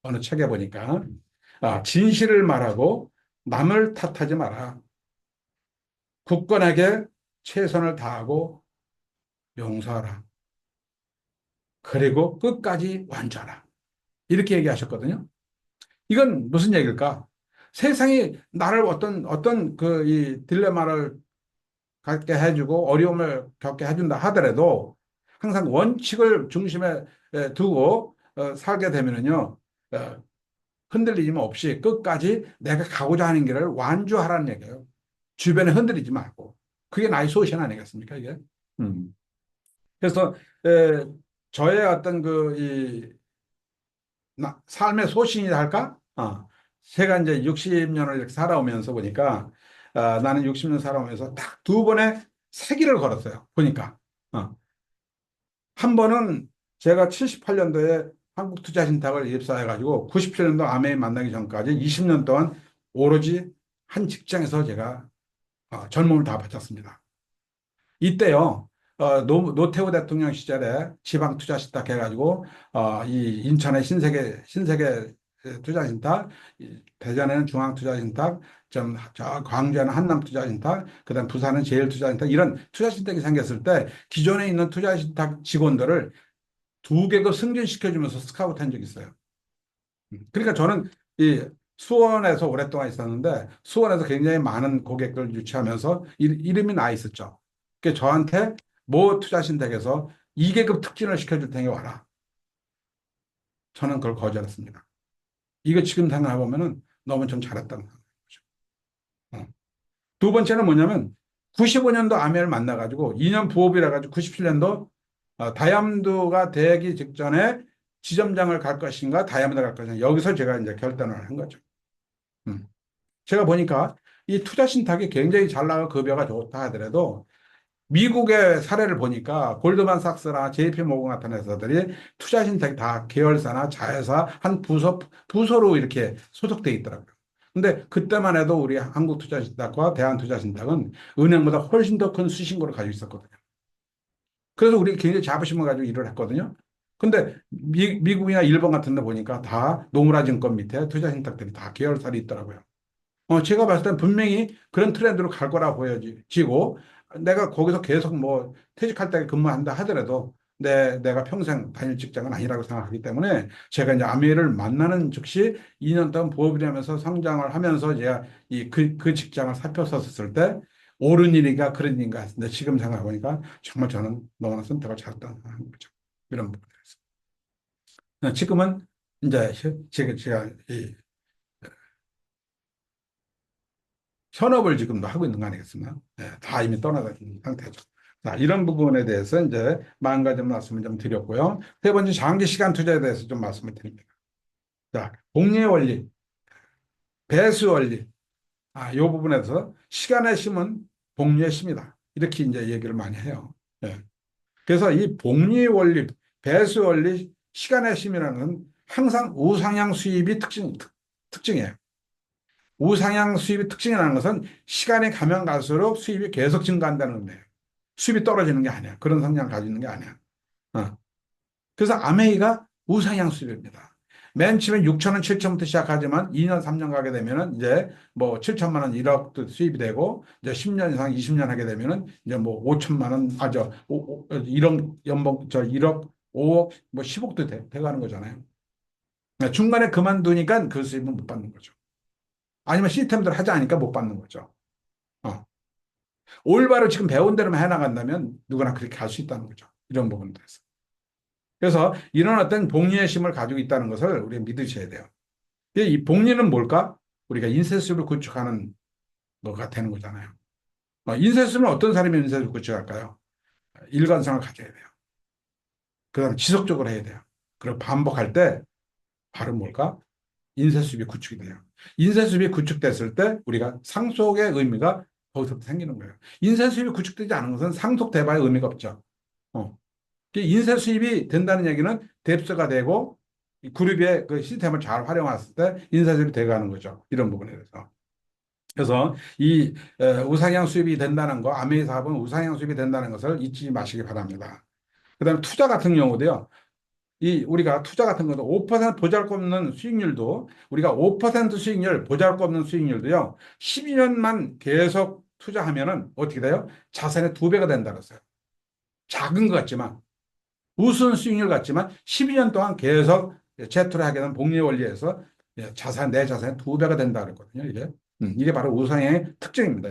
어느 책에 보니까, 진실을 말하고 남을 탓하지 마라. 굳건하게 최선을 다하고 용서하라. 그리고 끝까지 완주하라. 이렇게 얘기하셨거든요. 이건 무슨 얘기일까? 세상이 나를 어떤 이 딜레마를 갖게 해주고 어려움을 겪게 해준다 하더라도 항상 원칙을 중심에 두고 살게 되면은요, 흔들리지 없이 끝까지 내가 가고자 하는 길을 완주하라는 얘기예요. 주변에 흔들리지 말고. 그게 나의 소신 아니겠습니까, 이게? 음. 그래서 에, 저의 어떤 삶의 소신이 할까? 제가 이제 60년을 이렇게 살아오면서 보니까 나는 60년 살아오면서 딱 두 번의 세기를 걸었어요. 보니까 한 번은 제가 78년도에 한국투자신탁을 입사해가지고 97년도 아메이 만나기 전까지 20년 동안 오로지 한 직장에서 제가 젊음을 다 바쳤습니다. 이때요, 노태우 대통령 시절에 지방투자신탁 해가지고, 이 인천의 신세계 투자신탁, 대전에는 중앙투자신탁, 저 광주에는 한남투자신탁, 그다음 부산은 제일투자신탁, 이런 투자신탁이 생겼을 때 기존에 있는 투자신탁 직원들을 두 계급 승진시켜주면서 스카우트 한 적이 있어요. 그러니까 저는 이 수원에서 오랫동안 있었는데 수원에서 굉장히 많은 고객들 유치하면서 이름이 나 있었죠. 그 저한테 모 투자신탁에서 2계급 특진을 시켜줄 테니 와라. 저는 그걸 거절했습니다. 이거 지금 생각해보면은 너무 좀 잘했다는 거죠. 어. 두 번째는 뭐냐면 95년도 아메를 만나가지고 2년 부업이라 가지고 97년도 다이아몬드가 되기 직전에 지점장을 갈 것인가 다이아몬드 갈 것인가 여기서 제가 이제 결단을 한 거죠. 음. 제가 보니까 이 투자 신탁이 굉장히 잘 나가 급여가 좋다 하더라도 미국의 사례를 보니까 골드만삭스나 JP 모건 같은 회사들이 투자 신탁이 다 계열사나 자회사 한 부서로 이렇게 소속돼 있더라고요. 근데 그때만 해도 우리 한국투자신탁과 대한투자신탁은 은행보다 훨씬 더 큰 수신고를 가지고 있었거든요. 그래서 우리 굉장히 자부심을 가지고 일을 했거든요. 근데 미국이나 일본 같은 데 보니까 다 노무라 증권 밑에 투자신탁들이 다 계열사로 있더라고요. 제가 봤을 땐 분명히 그런 트렌드로 갈 거라 보여지고, 내가 거기서 계속 뭐 퇴직할 때 근무한다 하더라도 내가 평생 다닐 직장은 아니라고 생각하기 때문에 제가 이제 아메이를 만나는 즉시 2년 동안 부업을 하면서 성장을 하면서 제가 그 직장을 살펴섰을 때 옳은 일인가 그런 일인가 했는데 지금 생각해보니까 정말 저는 너무나 선택을 잘했다는 거죠. 이런 부분에서. 지금은 이제 제가 이 현업을 지금도 하고 있는 거 아니겠습니까? 예, 다 이미 떠나가 있는 상태죠. 자, 이런 부분에 대해서 이제 만 가지 말씀을 좀 드렸고요. 세 번째, 장기 시간 투자에 대해서 좀 말씀을 드립니다. 자, 복리의 원리, 배수 원리, 이 부분에서 시간의 심은 복리의 심이다. 이렇게 이제 얘기를 많이 해요. 예. 그래서 이 복리의 원리, 배수 원리, 시간의 심이라는 건 항상 우상향 수입이 특징이에요. 우상향 수입의 특징이라는 것은 시간이 가면 갈수록 수입이 계속 증가한다는 겁니다. 수입이 떨어지는 게 아니야. 그런 성향을 가지고 있는 게 아니야. 어. 그래서 아메이가 우상향 수입입니다. 맨 처음에 6천 원, 7천부터 시작하지만 2년, 3년 가게 되면은 이제 뭐 7천만 원, 1억도 수입이 되고 이제 10년 이상, 20년 하게 되면은 이제 뭐 5천만 원, 1억 연봉, 1억, 5억, 뭐 10억도 돼가는 거잖아요. 그러니까 중간에 그만두니까 그 수입은 못 받는 거죠. 아니면 시스템대로 하지 않으니까 못 받는 거죠. 어. 올바로 지금 배운 대로만 해나간다면 누구나 그렇게 할 수 있다는 거죠. 이런 부분들에서. 그래서 이런 어떤 복리의 심을 가지고 있다는 것을 우리가 믿으셔야 돼요. 이 복리는 뭘까? 우리가 인쇄술을 구축하는 거가 되는 거잖아요. 인쇄술은 어떤 사람이 인쇄술을 구축할까요? 일관성을 가져야 돼요. 그 다음 지속적으로 해야 돼요. 그리고 반복할 때 바로 뭘까? 인쇄술이 구축이 돼요. 인쇄술이 구축됐을 때 우리가 상속의 의미가 거기서부터 생기는 거예요. 인쇄술이 구축되지 않은 것은 상속돼봐야 의미가 없죠. 어. 인쇄 수입이 된다는 얘기는 뎁스가 되고 그룹의 그 시스템을 잘 활용했을 때 인쇄 수입이 돼가는 거죠. 이런 부분에 대해서. 그래서 이 우상향 수입이 된다는 거, 아메이 사업은 우상향 수입이 된다는 것을 잊지 마시기 바랍니다. 그다음에 투자 같은 경우도요. 우리가 투자 같은 것도 5% 보잘것없는 수익률도 우리가 5% 수익률, 보잘것없는 수익률도요. 12년만 계속 투자하면은 어떻게 돼요? 자산의 2배가 된다 그랬어요. 작은 것 같지만 우수한 수익률 같지만 12년 동안 계속 재투를 하게 되면 복리 원리에서 내 자산의 2배가 된다 그랬거든요. 이게 바로 우상향의 특징입니다.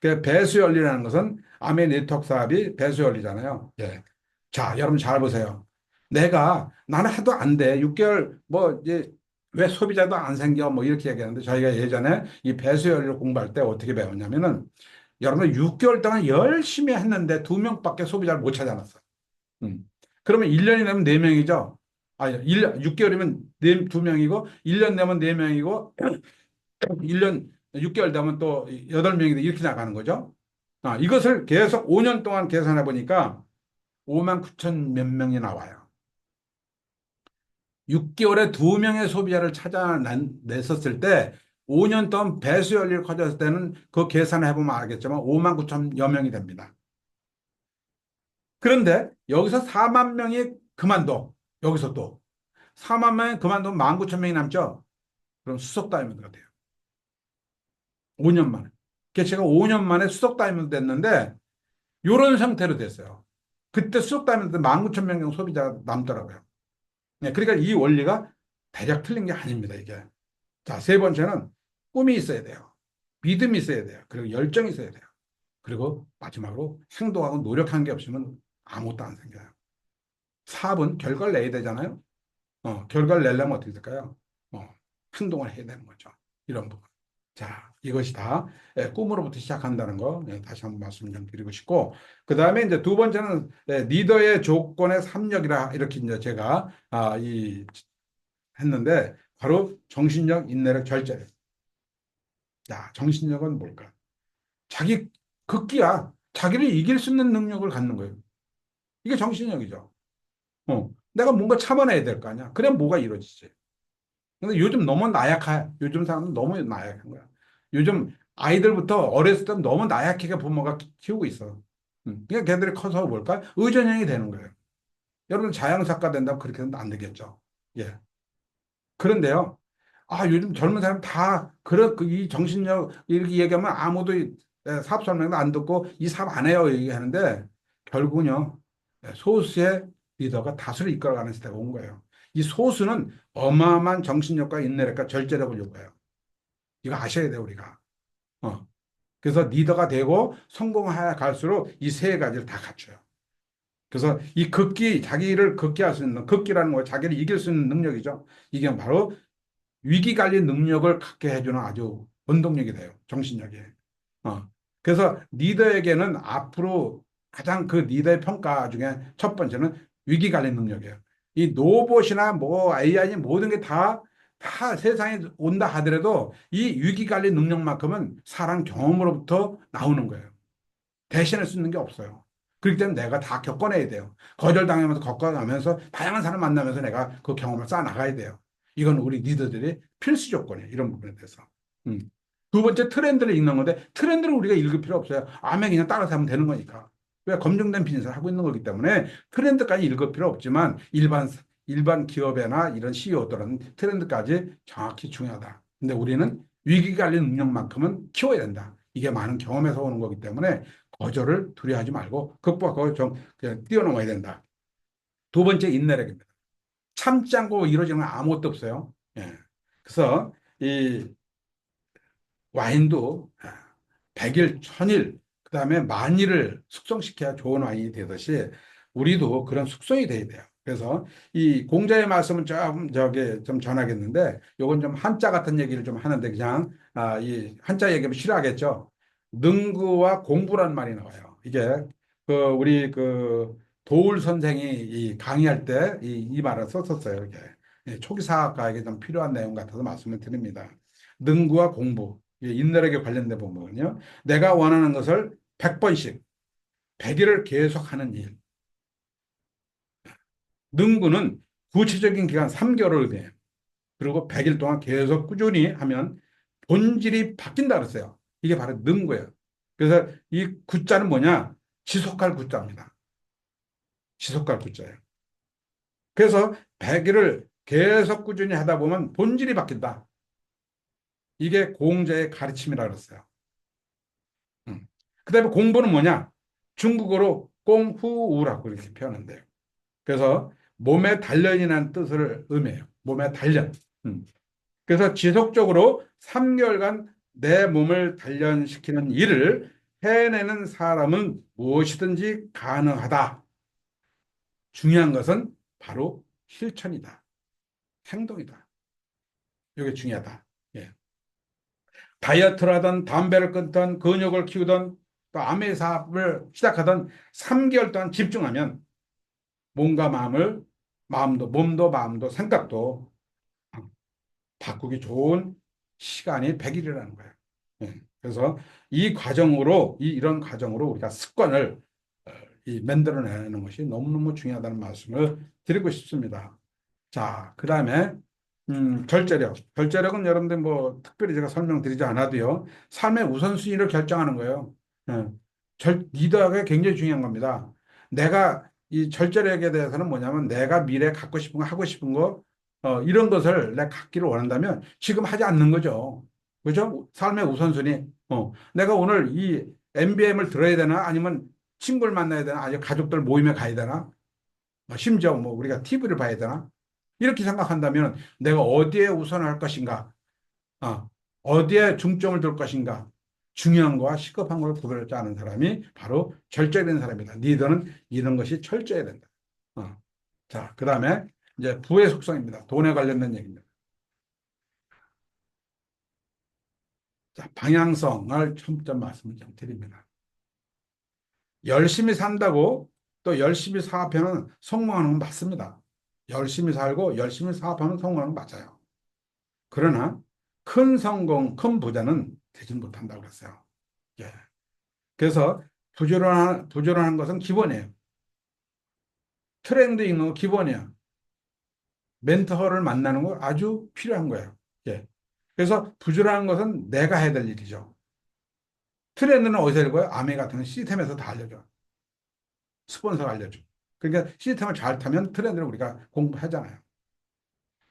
그 배수연리라는 것은 아메 네트워크 사업이 배수연리잖아요. 예. 자, 여러분 잘 보세요. 나는 해도 안 돼. 6개월 뭐 이제 왜 소비자도 안 생겨 뭐 이렇게 얘기하는데 저희가 예전에 이 배수연리를 공부할 때 어떻게 배웠냐면은 여러분 6개월 동안 열심히 했는데 2명밖에 소비자를 못 찾아놨어요. 그러면 1년이 되면 4명이죠. 아니, 6개월이면 2명이고, 1년 되면 4명이고, 1년 6개월 되면 또 8명이 이렇게 나가는 거죠. 이것을 계속 5년 동안 계산해 보니까 5만 9천 몇 명이 나와요. 6개월에 2명의 소비자를 찾아냈었을 때 5년 동안 배수 열리를 커졌을 때는 그 계산을 해보면 알겠지만 5만 9천여 명이 됩니다. 그런데 여기서 4만 명이 그만둬. 여기서 또 4만 명이 그만두면 1만 9천 명이 남죠. 그럼 수석 다이아몬드가 돼요. 5년 만에. 그게 제가 5년 만에 수석 다이아몬드 됐는데 이런 상태로 됐어요. 그때 수석 다이아몬드 1만 9천 명 정도 소비자가 남더라고요. 네, 그러니까 이 원리가 대략 틀린 게 아닙니다, 이게. 자, 세 번째는 꿈이 있어야 돼요. 믿음이 있어야 돼요. 그리고 열정이 있어야 돼요. 그리고 마지막으로 행동하고 노력한 게 없으면 아무것도 안 생겨요. 사업은 결과를 내야 되잖아요. 결과를 내려면 어떻게 될까요? 행동을 해야 되는 거죠. 이런 부분. 자, 이것이 다 꿈으로부터 시작한다는 거 다시 한번 말씀 좀 드리고 싶고, 그 다음에 이제 두 번째는 리더의 조건의 삼력이라 이렇게 이제 제가 했는데 바로 정신력, 인내력, 절제력. 자, 정신력은 뭘까? 자기 극기야. 자기를 이길 수 있는 능력을 갖는 거예요. 이게 정신력이죠. 내가 뭔가 참아내야 될 거 아니야. 그래 뭐가 이루어지지. 근데 요즘 너무 요즘 사람은 너무 나약한 거야. 요즘 아이들부터 어렸을 때 너무 나약하게 부모가 키우고 있어. 그러니까 걔들이 커서 뭘까? 의존형이 되는 거예요. 여러분 자연사과 된다면 그렇게 안 되겠죠. 예. 그런데요. 요즘 젊은 사람 다, 이 정신력, 이렇게 얘기하면 아무도 사업 설명도 안 듣고 이 사업 안 해요. 얘기하는데, 결국은요, 소수의 리더가 다수를 이끌어가는 시대가 온 거예요. 이 소수는 어마어마한 정신력과 인내력과 절제력을 요구해요. 이거 아셔야 돼요, 우리가. 어. 그래서 리더가 되고 성공해 갈수록 이 세 가지를 다 갖춰요. 그래서 이 자기를 극기할 수 있는, 극기라는 거 자기를 이길 수 있는 능력이죠. 이게 바로 위기 관리 능력을 갖게 해주는 아주 원동력이 돼요. 정신력이. 어. 그래서 리더에게는 앞으로 가장 그 리더의 평가 중에 첫 번째는 위기 관리 능력이에요. 이 로봇이나 뭐 AI 모든 게 다 세상에 온다 하더라도 이 위기 관리 능력만큼은 사람 경험으로부터 나오는 거예요. 대신할 수 있는 게 없어요. 그렇기 때문에 내가 다 겪어내야 돼요. 거절당하면서 겪어가면서 다양한 사람 만나면서 내가 그 경험을 쌓아나가야 돼요. 이건 우리 리더들이 필수 조건이에요. 이런 부분에 대해서. 음. 두 번째 트렌드를 읽는 건데 트렌드를 우리가 읽을 필요 없어요. 아멘 그냥 따라서 하면 되는 거니까. 왜 검증된 비즈니스를 하고 있는 거기 때문에 트렌드까지 읽을 필요 없지만 일반 기업이나 이런 CEO들은 트렌드까지 정확히 중요하다. 근데 우리는 위기 관리 능력만큼은 키워야 된다. 이게 많은 경험에서 오는 거기 때문에 거절을 두려워하지 말고 극복하고 그냥 뛰어넘어야 된다. 두 번째 인내력입니다. 참지 않고 이루어지는 건 아무것도 없어요. 예. 그래서 이 와인도 100일, 1000일, 그다음에 만일을 숙성시켜야 좋은 와인이 되듯이 우리도 그런 숙성이 돼야 돼요. 그래서 이 공자의 말씀은 좀 전하겠는데 요건 좀 한자 같은 얘기를 좀 하는데 그냥 이 한자 얘기하면 싫어하겠죠. 능구와 공부란 말이 나와요. 이게 우리 도울 선생이 이 강의할 때 이 말을 썼었어요. 이게 초기 사학과에게 좀 필요한 내용 같아서 말씀을 드립니다. 능구와 공부. 인내력에 관련된 부분은요. 내가 원하는 것을 100번씩, 100일을 계속하는 일. 능구는 구체적인 기간 3개월을 의미해요. 그리고 100일 동안 계속 꾸준히 하면 본질이 바뀐다 그랬어요. 이게 바로 능구예요. 그래서 이 구자는 뭐냐? 지속할 구자입니다. 지속할 구자예요. 그래서 100일을 계속 꾸준히 하다 보면 본질이 바뀐다. 이게 공자의 가르침이라 그랬어요. 그 다음에 공부는 뭐냐? 중국어로 꽁후우라고 이렇게 표현한대요. 그래서 몸의 단련이라는 뜻을 의미해요. 몸의 단련. 그래서 지속적으로 3개월간 내 몸을 단련시키는 일을 해내는 사람은 무엇이든지 가능하다. 중요한 것은 바로 실천이다. 행동이다. 이게 중요하다. 예. 다이어트를 하든 담배를 끊든 근육을 키우든 또 암의 사업을 시작하든 3개월 동안 집중하면 몸과 마음을, 몸도 마음도 생각도 바꾸기 좋은 시간이 100일이라는 거예요. 예. 그래서 이런 과정으로 우리가 습관을 어, 만들어내는 것이 너무너무 중요하다는 말씀을 드리고 싶습니다. 자, 그 다음에, 절제력. 절제력은 여러분들 뭐, 특별히 제가 설명드리지 않아도요, 삶의 우선순위를 결정하는 거예요. 예. 리더가 굉장히 중요한 겁니다. 내가, 이 절제력에 대해서는 뭐냐면, 내가 미래에 갖고 싶은 거, 하고 싶은 거, 이런 것을 내가 갖기를 원한다면, 지금 하지 않는 거죠. 그죠? 삶의 우선순위. 내가 오늘 이 MBM을 들어야 되나? 아니면 친구를 만나야 되나? 아니면 가족들 모임에 가야 되나? 심지어 뭐 우리가 TV를 봐야 되나? 이렇게 생각한다면 내가 어디에 우선할 것인가? 어, 어디에 중점을 둘 것인가? 중요한 거와 시급한 걸 구별하지 않은 사람이 바로 절제된 사람이다. 리더는 이런 것이 철저해야 된다. 어. 자, 그 다음에 이제 부의 속성입니다. 돈에 관련된 얘기입니다. 자, 방향성을 처음 말씀을 좀 드립니다. 열심히 산다고 또 열심히 사업하면 성공하는 건 맞습니다. 열심히 살고 열심히 사업하면 성공하는 건 맞아요. 그러나 큰 성공, 큰 부자는 되지 못한다고 그랬어요. 예. 그래서 부지런한 것은 기본이에요. 트렌드 있는 거 기본이에요. 멘토를 만나는 거 아주 필요한 거예요. 예. 그래서 부지런한 것은 내가 해야 될 일이죠. 트렌드는 어디서 읽어요? 아메 같은 건 시스템에서 다 알려줘. 스폰서가 알려줘. 그러니까 시스템을 잘 타면 트렌드를 우리가 공부하잖아요.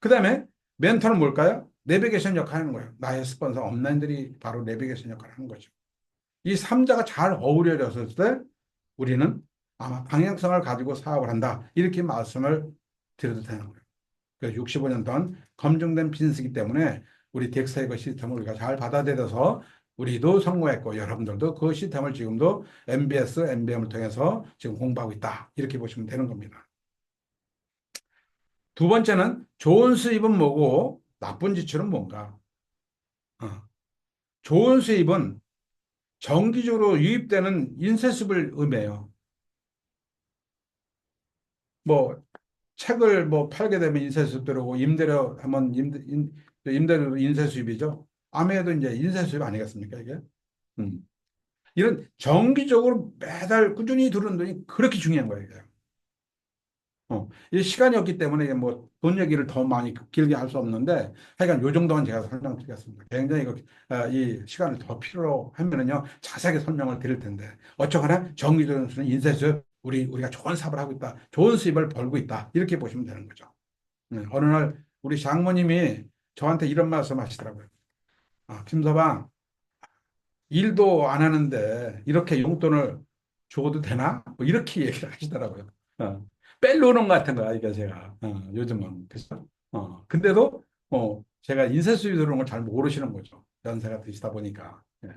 그 다음에 멘토는 뭘까요? 내비게이션 역할을 하는 거예요. 나의 스폰서, 업라인들이 바로 내비게이션 역할을 하는 거죠. 이 삼자가 잘 어우러졌을 때 우리는 아마 방향성을 가지고 사업을 한다. 이렇게 말씀을 드려도 되는 거예요. 그 65년 동안 검증된 비즈니스이기 때문에 우리 덱사이버 시스템을 우리가 잘 받아들여서 우리도 성공했고 여러분들도 그 시스템을 지금도 MBS, MBM을 통해서 지금 공부하고 있다. 이렇게 보시면 되는 겁니다. 두 번째는 좋은 수입은 뭐고 나쁜 지출은 뭔가. 어. 좋은 수입은 정기적으로 유입되는 인세습을 의미해요. 뭐 책을 뭐 팔게 되면 인쇄수입 들어오고 임대료 하면 임대료 인쇄수입이죠. 아무래도 이제 인쇄수입 아니겠습니까 이게? 음. 이런 정기적으로 매달 꾸준히 들어오는 돈이 그렇게 중요한 거예요. 이게. 이 시간이 없기 때문에 이게 뭐 돈 얘기를 더 많이 길게 할 수 없는데 하여간 요 정도만 제가 설명드리겠습니다. 굉장히 이 시간을 더 필요로 하면은요 자세하게 설명을 드릴 텐데 어쩌거나 정기적인 수는 인쇄수입 우리가 좋은 사업을 하고 있다. 좋은 수입을 벌고 있다. 이렇게 보시면 되는 거죠. 네, 어느 날 우리 장모님이 저한테 이런 말씀 하시더라고요. 아, 김서방, 일도 안 하는데 이렇게 용돈을 줘도 되나? 뭐 이렇게 얘기를 하시더라고요. 뺄노는 것 같은 거야, 이게 제가. 요즘은. 그죠? 근데도, 제가 인쇄 수입 들어오는 걸 잘 모르시는 거죠. 연세가 드시다 보니까. 예.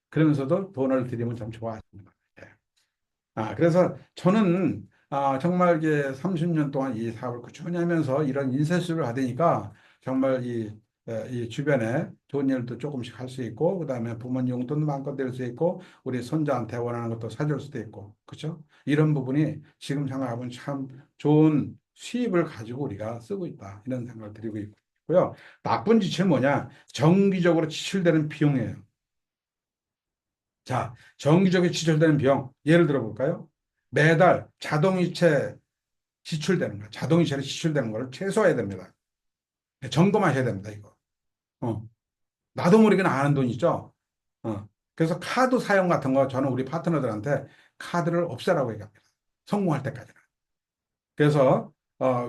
그러면서도 돈을 드리면 참 좋아하십니다. 예. 그래서 저는 정말 이게 30년 동안 이 사업을 꾸준히 하면서 이런 인쇄술을 하다니까 정말 이 주변에 좋은 일도 조금씩 할 수 있고, 그 다음에 부모님 용돈도 마음껏 낼 수 있고, 우리 손자한테 원하는 것도 사줄 수도 있고, 그렇죠? 이런 부분이 지금 생각하면 참 좋은 수입을 가지고 우리가 쓰고 있다. 이런 생각을 드리고 있고요. 나쁜 지출은 뭐냐? 정기적으로 지출되는 비용이에요. 자, 정기적으로 지출되는 비용, 예를 들어 볼까요? 매달 자동이체 지출되는 거, 자동이체로 지출되는 걸 최소화해야 됩니다. 점검하셔야 됩니다, 이거. 어, 나도 모르게 나가는 돈 있죠? 그래서 카드 사용 같은 거 저는 우리 파트너들한테 카드를 없애라고 얘기합니다. 성공할 때까지는. 그래서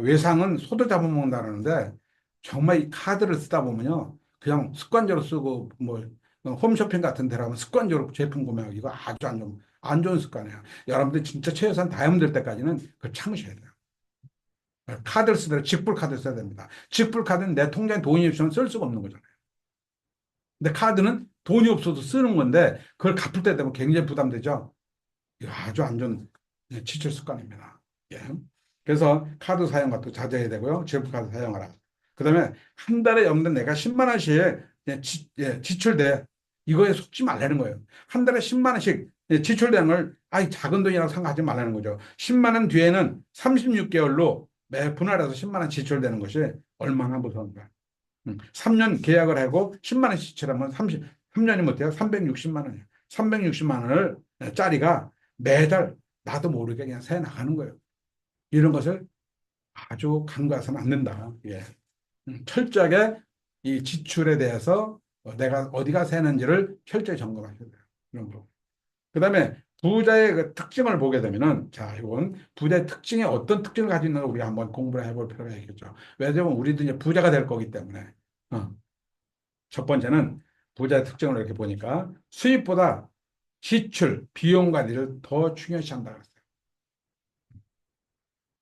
외상은 소도 잡아먹는다는데 정말 이 카드를 쓰다 보면요. 그냥 습관적으로 쓰고 뭐 홈쇼핑 같은 데 가면 습관적으로 제품 구매하고 이거 아주 안 좋은 습관이에요. 여러분들 진짜 최소한 다이아몬드 될 때까지는 그걸 참으셔야 돼요. 카드를 쓰더라도 직불 카드를 써야 됩니다. 직불 카드는 내 통장에 돈이 없으면 쓸 수가 없는 거잖아요. 근데 카드는 돈이 없어도 쓰는 건데 그걸 갚을 때 되면 굉장히 부담되죠. 이거 아주 안 좋은 지출 습관입니다. 예. 그래서 카드 사용 것도 자제해야 되고요. 지불카드 사용하라. 그다음에 한 달에 없는 내가 10만 원씩 지출돼. 이거에 속지 말라는 거예요. 한 달에 10만 원씩 지출되는 걸, 아이, 작은 돈이라고 생각하지 말라는 거죠. 10만 원 뒤에는 36개월로 매 분할해서 10만 원 지출되는 것이 얼마나 무서운가. 3년 계약을 하고 10만 원 지출하면 3년이 못해요. 360만 원이에요. 360만 원을 짜리가 매달 나도 모르게 그냥 새 나가는 거예요. 이런 것을 아주 간과해서는 안 된다. 예. 철저하게 이 지출에 대해서 내가 어디가 새는지를 철저히 점검하셔야 돼요. 이런 거. 그다음에 부자의 그 특징을 보게 되면은, 자, 이건 부자의 특징이 어떤 특징을 가지고 있는가 우리가 한번 공부를 해볼 필요가 있겠죠. 왜냐하면 우리도 이제 부자가 될 거기 때문에. 어. 첫 번째는 부자의 특징을 이렇게 보니까 수입보다 지출, 비용 관리를 더 중요시한다 그랬어요.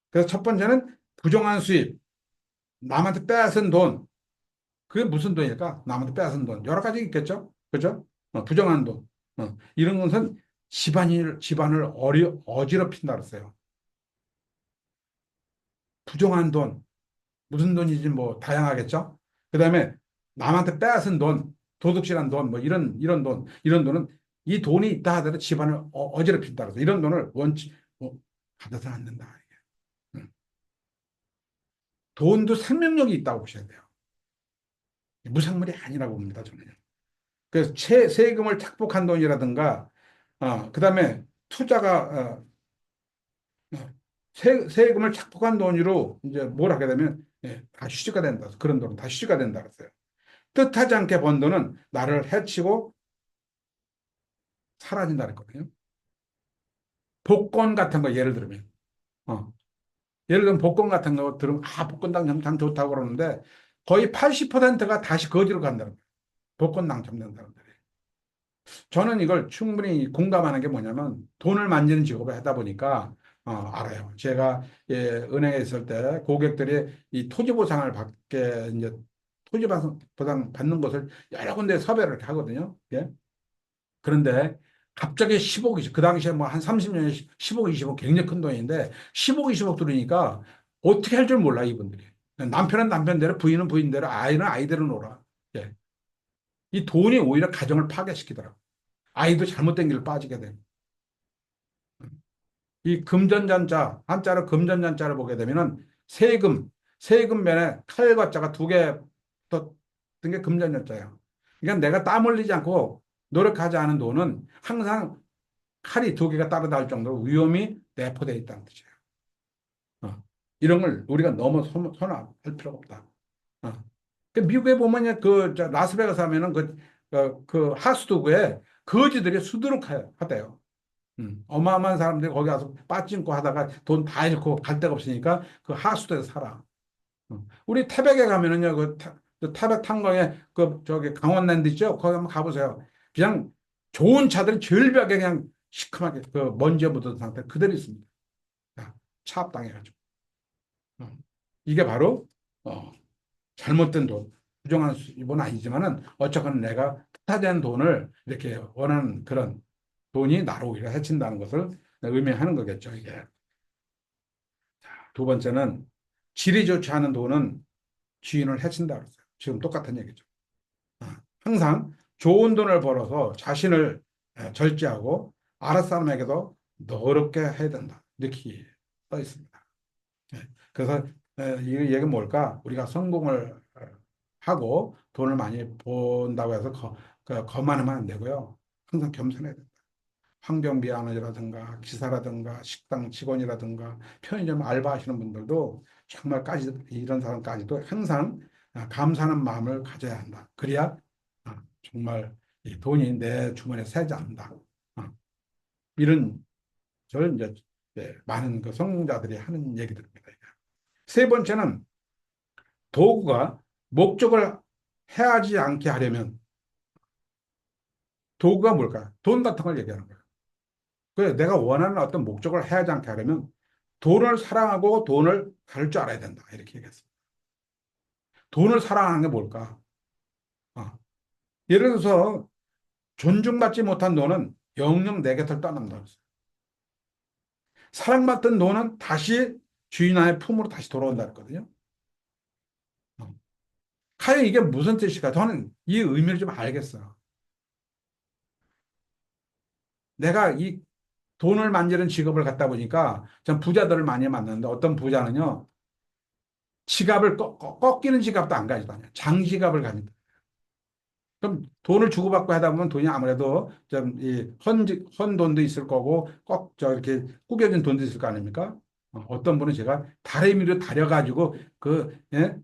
그래서 첫 번째는 부정한 수입, 남한테 빼앗은 돈. 그게 무슨 돈일까? 남한테 빼앗은 돈. 여러 가지 있겠죠? 그죠? 부정한 돈. 이런 것은 집안을 어지럽힌다 그랬어요. 부정한 돈. 무슨 돈이지 뭐 다양하겠죠? 그 다음에 남한테 빼앗은 돈, 도둑질한 돈, 뭐 이런 돈, 이런 돈은 이 돈이 있다 하더라도 집안을 어지럽힌다 그래서 이런 돈을 받아서는 안 된다. 음. 돈도 생명력이 있다고 보셔야 돼요. 무상물이 아니라고 봅니다, 저는. 그래서 세금을 착복한 돈이라든가, 그다음에 투자가, 세금을 착복한 돈으로 이제 뭘 하게 되면, 예, 다 휴지가 된다. 그런 돈은 다 휴지가 된다 그랬어요. 뜻하지 않게 번 돈은 나를 해치고 사라진다 그랬거든요. 복권 같은 거 예를 들면, 어, 예를 들면 복권 같은 거 들으면, 복권 당첨 참 좋다고 그러는데 거의 80%가 다시 거지로 간다는 거예요. 복권 당첨된 사람들이. 저는 이걸 충분히 공감하는 게 뭐냐면 돈을 만지는 직업을 하다 보니까 알아요. 제가 예, 은행에 있을 때 고객들이 이 토지 보상을 받게 이제 보상 받는 것을 여러 군데 섭외를 이렇게 하거든요. 예? 그런데 갑자기 10억이 그 당시에 뭐 한 30년에 10억, 20억 굉장히 큰 돈인데 10억, 20억 들으니까 어떻게 할 줄 몰라 이분들이. 남편은 남편대로 부인은 부인대로 아이는 아이대로 놀아. 예. 이 돈이 오히려 가정을 파괴시키더라고. 아이도 잘못된 길을 빠지게 되고. 이 금전잔자, 한자로 금전잔자를 보게 되면은 세금 면에 칼과 자가 두 개 붙은 게 금전잔자예요. 그러니까 내가 땀 흘리지 않고 노력하지 않은 돈은 항상 칼이 두 개가 따르다 할 정도로 위험이 내포되어 있다는 뜻이에요. 어. 이런 걸 우리가 너무 선호할 필요가 없다. 어. 그 미국에 보면 라스베가스 하면은 그 하수도구에 거지들이 수두룩하대요. 어마어마한 사람들이 거기 가서 빠찡고 하다가 돈 다 잃고 갈 데가 없으니까 그 하수도에서 살아. 우리 태백에 가면은요, 그 태백 탄광에 저기 강원랜드 있죠? 거기 한번 가보세요. 그냥 좋은 차들이 절벽에 그냥 시커멓게 그 먼지에 묻은 상태 그대로 있습니다. 차압당해가지고. 어. 이게 바로, 어, 잘못된 돈. 부정한 수입은 아니지만은 어쨌거나 내가 뜻하지 돈을 이렇게 원하는 그런 돈이 나로 오히려 해친다는 것을 의미하는 거겠죠, 이게. 두 번째는 질이 좋지 않은 돈은 주인을 해친다 그랬어요. 지금 똑같은 얘기죠. 항상 좋은 돈을 벌어서 자신을 절제하고 아랫사람에게도 너그럽게 해야 된다. 이렇게 써 있습니다. 예. 그래서 이 얘기는 뭘까? 우리가 성공을 하고 돈을 많이 번다고 해서 거만하면 안 되고요. 항상 겸손해야 된다. 환경비 안원이라든가 기사라든가 식당 직원이라든가 편의점 알바하시는 분들도 정말까지 이런 사람까지도 항상 감사하는 마음을 가져야 한다. 그래야 정말 이 돈이 내 주머니에 새지 않는다. 어, 이런 저는 이제 많은 그 성공자들이 하는 얘기들입니다. 세 번째는 도구가 목적을 해하지 않게 하려면 도구가 뭘까? 돈 같은 걸 얘기하는 거예요. 그래, 내가 원하는 어떤 목적을 해야지 않게 하려면 돈을 사랑하고 돈을 다룰 줄 알아야 된다. 이렇게 얘기했습니다. 돈을 사랑하는 게 뭘까? 어. 예를 들어서 존중받지 못한 돈은 영영 내 곁을 떠난다. 사랑받던 돈은 다시 주인의 품으로 다시 돌아온다 했거든요. 어. 과연 이게 무슨 뜻일까? 저는 이 의미를 좀 알겠어요. 내가 이 돈을 만지는 직업을 갖다 보니까 전 부자들을 많이 만났는데 어떤 부자는요, 지갑을 꺾이는 지갑도 안 가지고 다녀요. 장지갑을 가진다. 그럼 돈을 주고받고 하다 보면 돈이 아무래도 좀이헌 돈도 있을 거고 꼭 저 이렇게 구겨진 돈도 있을 거 아닙니까? 어떤 분은 제가 다리미로 다려가지고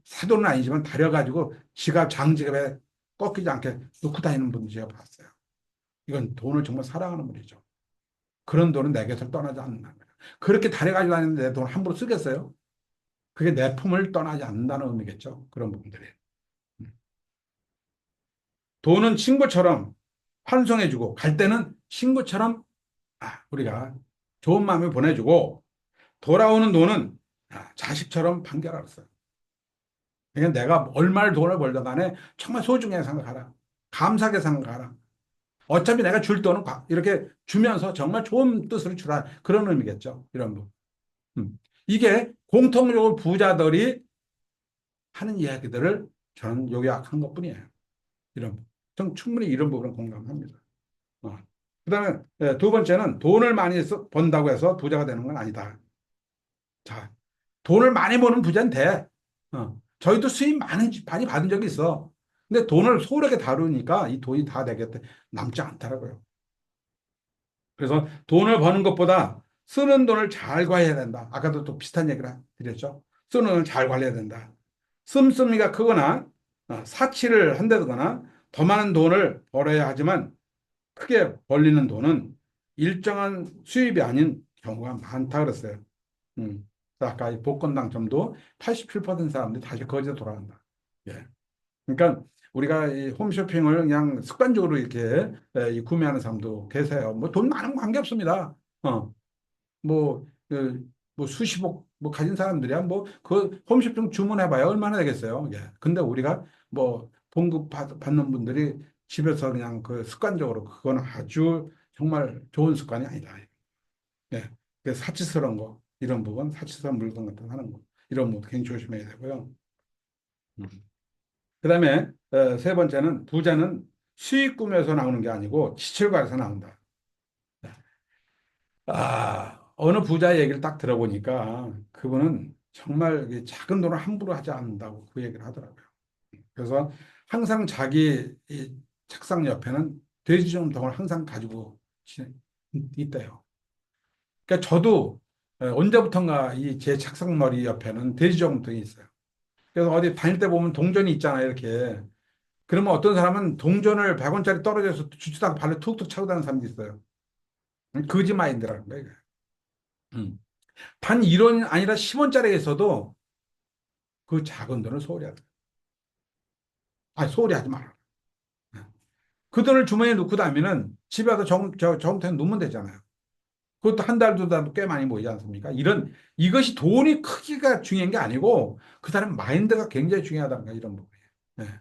사돈은 아니지만 다려가지고 지갑 장지갑에 꺾이지 않게 놓고 다니는 분들 제가 봤어요. 이건 돈을 정말 사랑하는 분이죠. 그런 돈은 내 곁을 떠나지 않는다. 그렇게 다려가지고 다니는데 내 돈을 함부로 쓰겠어요? 그게 내 품을 떠나지 않는다는 의미겠죠. 그런 부분들이. 음. 돈은 친구처럼 환송해주고 갈 때는 친구처럼 우리가 좋은 마음을 보내주고 돌아오는 돈은 자식처럼 판결하였어요. 그러니까 내가 얼마를 돈을 벌든 간에 정말 소중하게 생각하라. 감사하게 생각하라. 어차피 내가 줄 돈은 이렇게 주면서 정말 좋은 뜻으로 주라. 그런 의미겠죠. 이런 부. 이게 공통적으로 부자들이 하는 이야기들을 저는 요약한 것뿐이에요. 이런 부. 전 충분히 이런 부분은 공감합니다. 어. 그다음에 두 번째는 돈을 많이 번다고 해서 부자가 되는 건 아니다. 자, 돈을 많이 버는 부자는 돼. 저희도 수입 많이 받은 적이 있어. 근데 돈을 소홀하게 다루니까 이 돈이 다 내 곁에 남지 않더라고요. 그래서 돈을 버는 것보다 쓰는 돈을 잘 관리해야 된다. 아까도 또 비슷한 얘기를 드렸죠. 쓰는 돈을 잘 관리해야 된다. 씀씀이가 크거나 사치를 한다거나 더 많은 돈을 벌어야 하지만 크게 벌리는 돈은 일정한 수입이 아닌 경우가 많다 그랬어요. 음. 아까 이 복권 당첨도 87% 사람들이 다시 거기서 돌아간다. 예. 그러니까 우리가 이 홈쇼핑을 그냥 습관적으로 이렇게 이 구매하는 사람도 계세요. 뭐 돈 많은 거 관계없습니다. 뭐, 뭐 수십억 뭐 가진 사람들이야 뭐 그 홈쇼핑 주문해봐야 얼마나 되겠어요. 예. 근데 우리가 뭐 봉급 받는 분들이 집에서 그냥 그 습관적으로 그건 아주 정말 좋은 습관이 아니다. 예. 그 사치스러운 거 이런 부분 사치스러운 물건 같은 거 하는 거 이런 거 굉장히 조심해야 되고요. 음. 그다음에 세 번째는 부자는 수익 꿈에서 나오는 게 아니고 지출과에서 나온다. 어느 부자 얘기를 딱 들어보니까 그분은 정말 이 작은 돈을 함부로 하지 않는다고 그 얘기를 하더라고요. 그래서 항상 자기 이 책상 옆에는 돼지저금통을 항상 가지고 있대요. 그러니까 저도 언제부턴가 이 제 책상 머리 옆에는 돼지저금통이 있어요. 그래서 어디 다닐 때 보면 동전이 있잖아요, 이렇게. 그러면 어떤 사람은 동전을 100원짜리 떨어져서 주치다가 발로 툭툭 차고 다니는 사람도 있어요. 거지 마인드라는 거예요. 음. 단 1원 아니라 10원짜리에서도 그 작은 돈을 소홀히 하다. 소홀히 하지 마라. 그 돈을 주머니에 넣고 다니면은 집에 와서 저금통에 넣으면 되잖아요. 그것도 한 달, 두 달도 꽤 많이 모이지 않습니까? 이것이 돈이 크기가 중요한 게 아니고 그 사람 마인드가 굉장히 중요하다는 거예요, 이런 부분이. 네.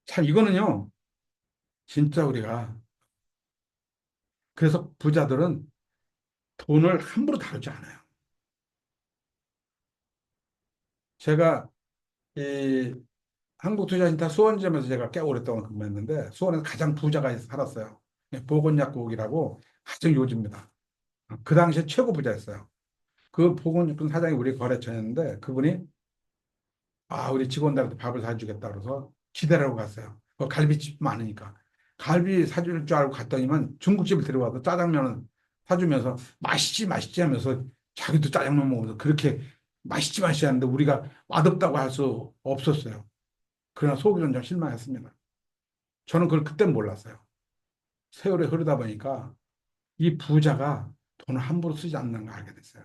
참, 이거는요, 진짜 우리가, 그래서 부자들은 돈을 함부로 다루지 않아요. 제가 이 한국투자신탁 수원지점에서 제가 꽤 오랫동안 근무했는데 수원에서 가장 부자가 살았어요. 보건약국이라고 아주 요지입니다. 그 당시에 최고 부자였어요. 그 보건약국 사장이 우리 거래처였는데 그분이 우리 직원들한테 밥을 사주겠다 그래서 기다리고 갔어요. 갈비집 많으니까. 갈비 사줄 줄 알고 갔더니만 중국집을 들어와서 짜장면을 사주면서 맛있지 맛있지 하면서 자기도 짜장면 먹으면서 그렇게 맛있지 맛있지 하는데 우리가 맛없다고 할 수 없었어요. 그러나 속으로는 좀 실망했습니다. 저는 그걸 그땐 몰랐어요. 세월이 흐르다 보니까 이 부자가 돈을 함부로 쓰지 않는 걸 알게 됐어요.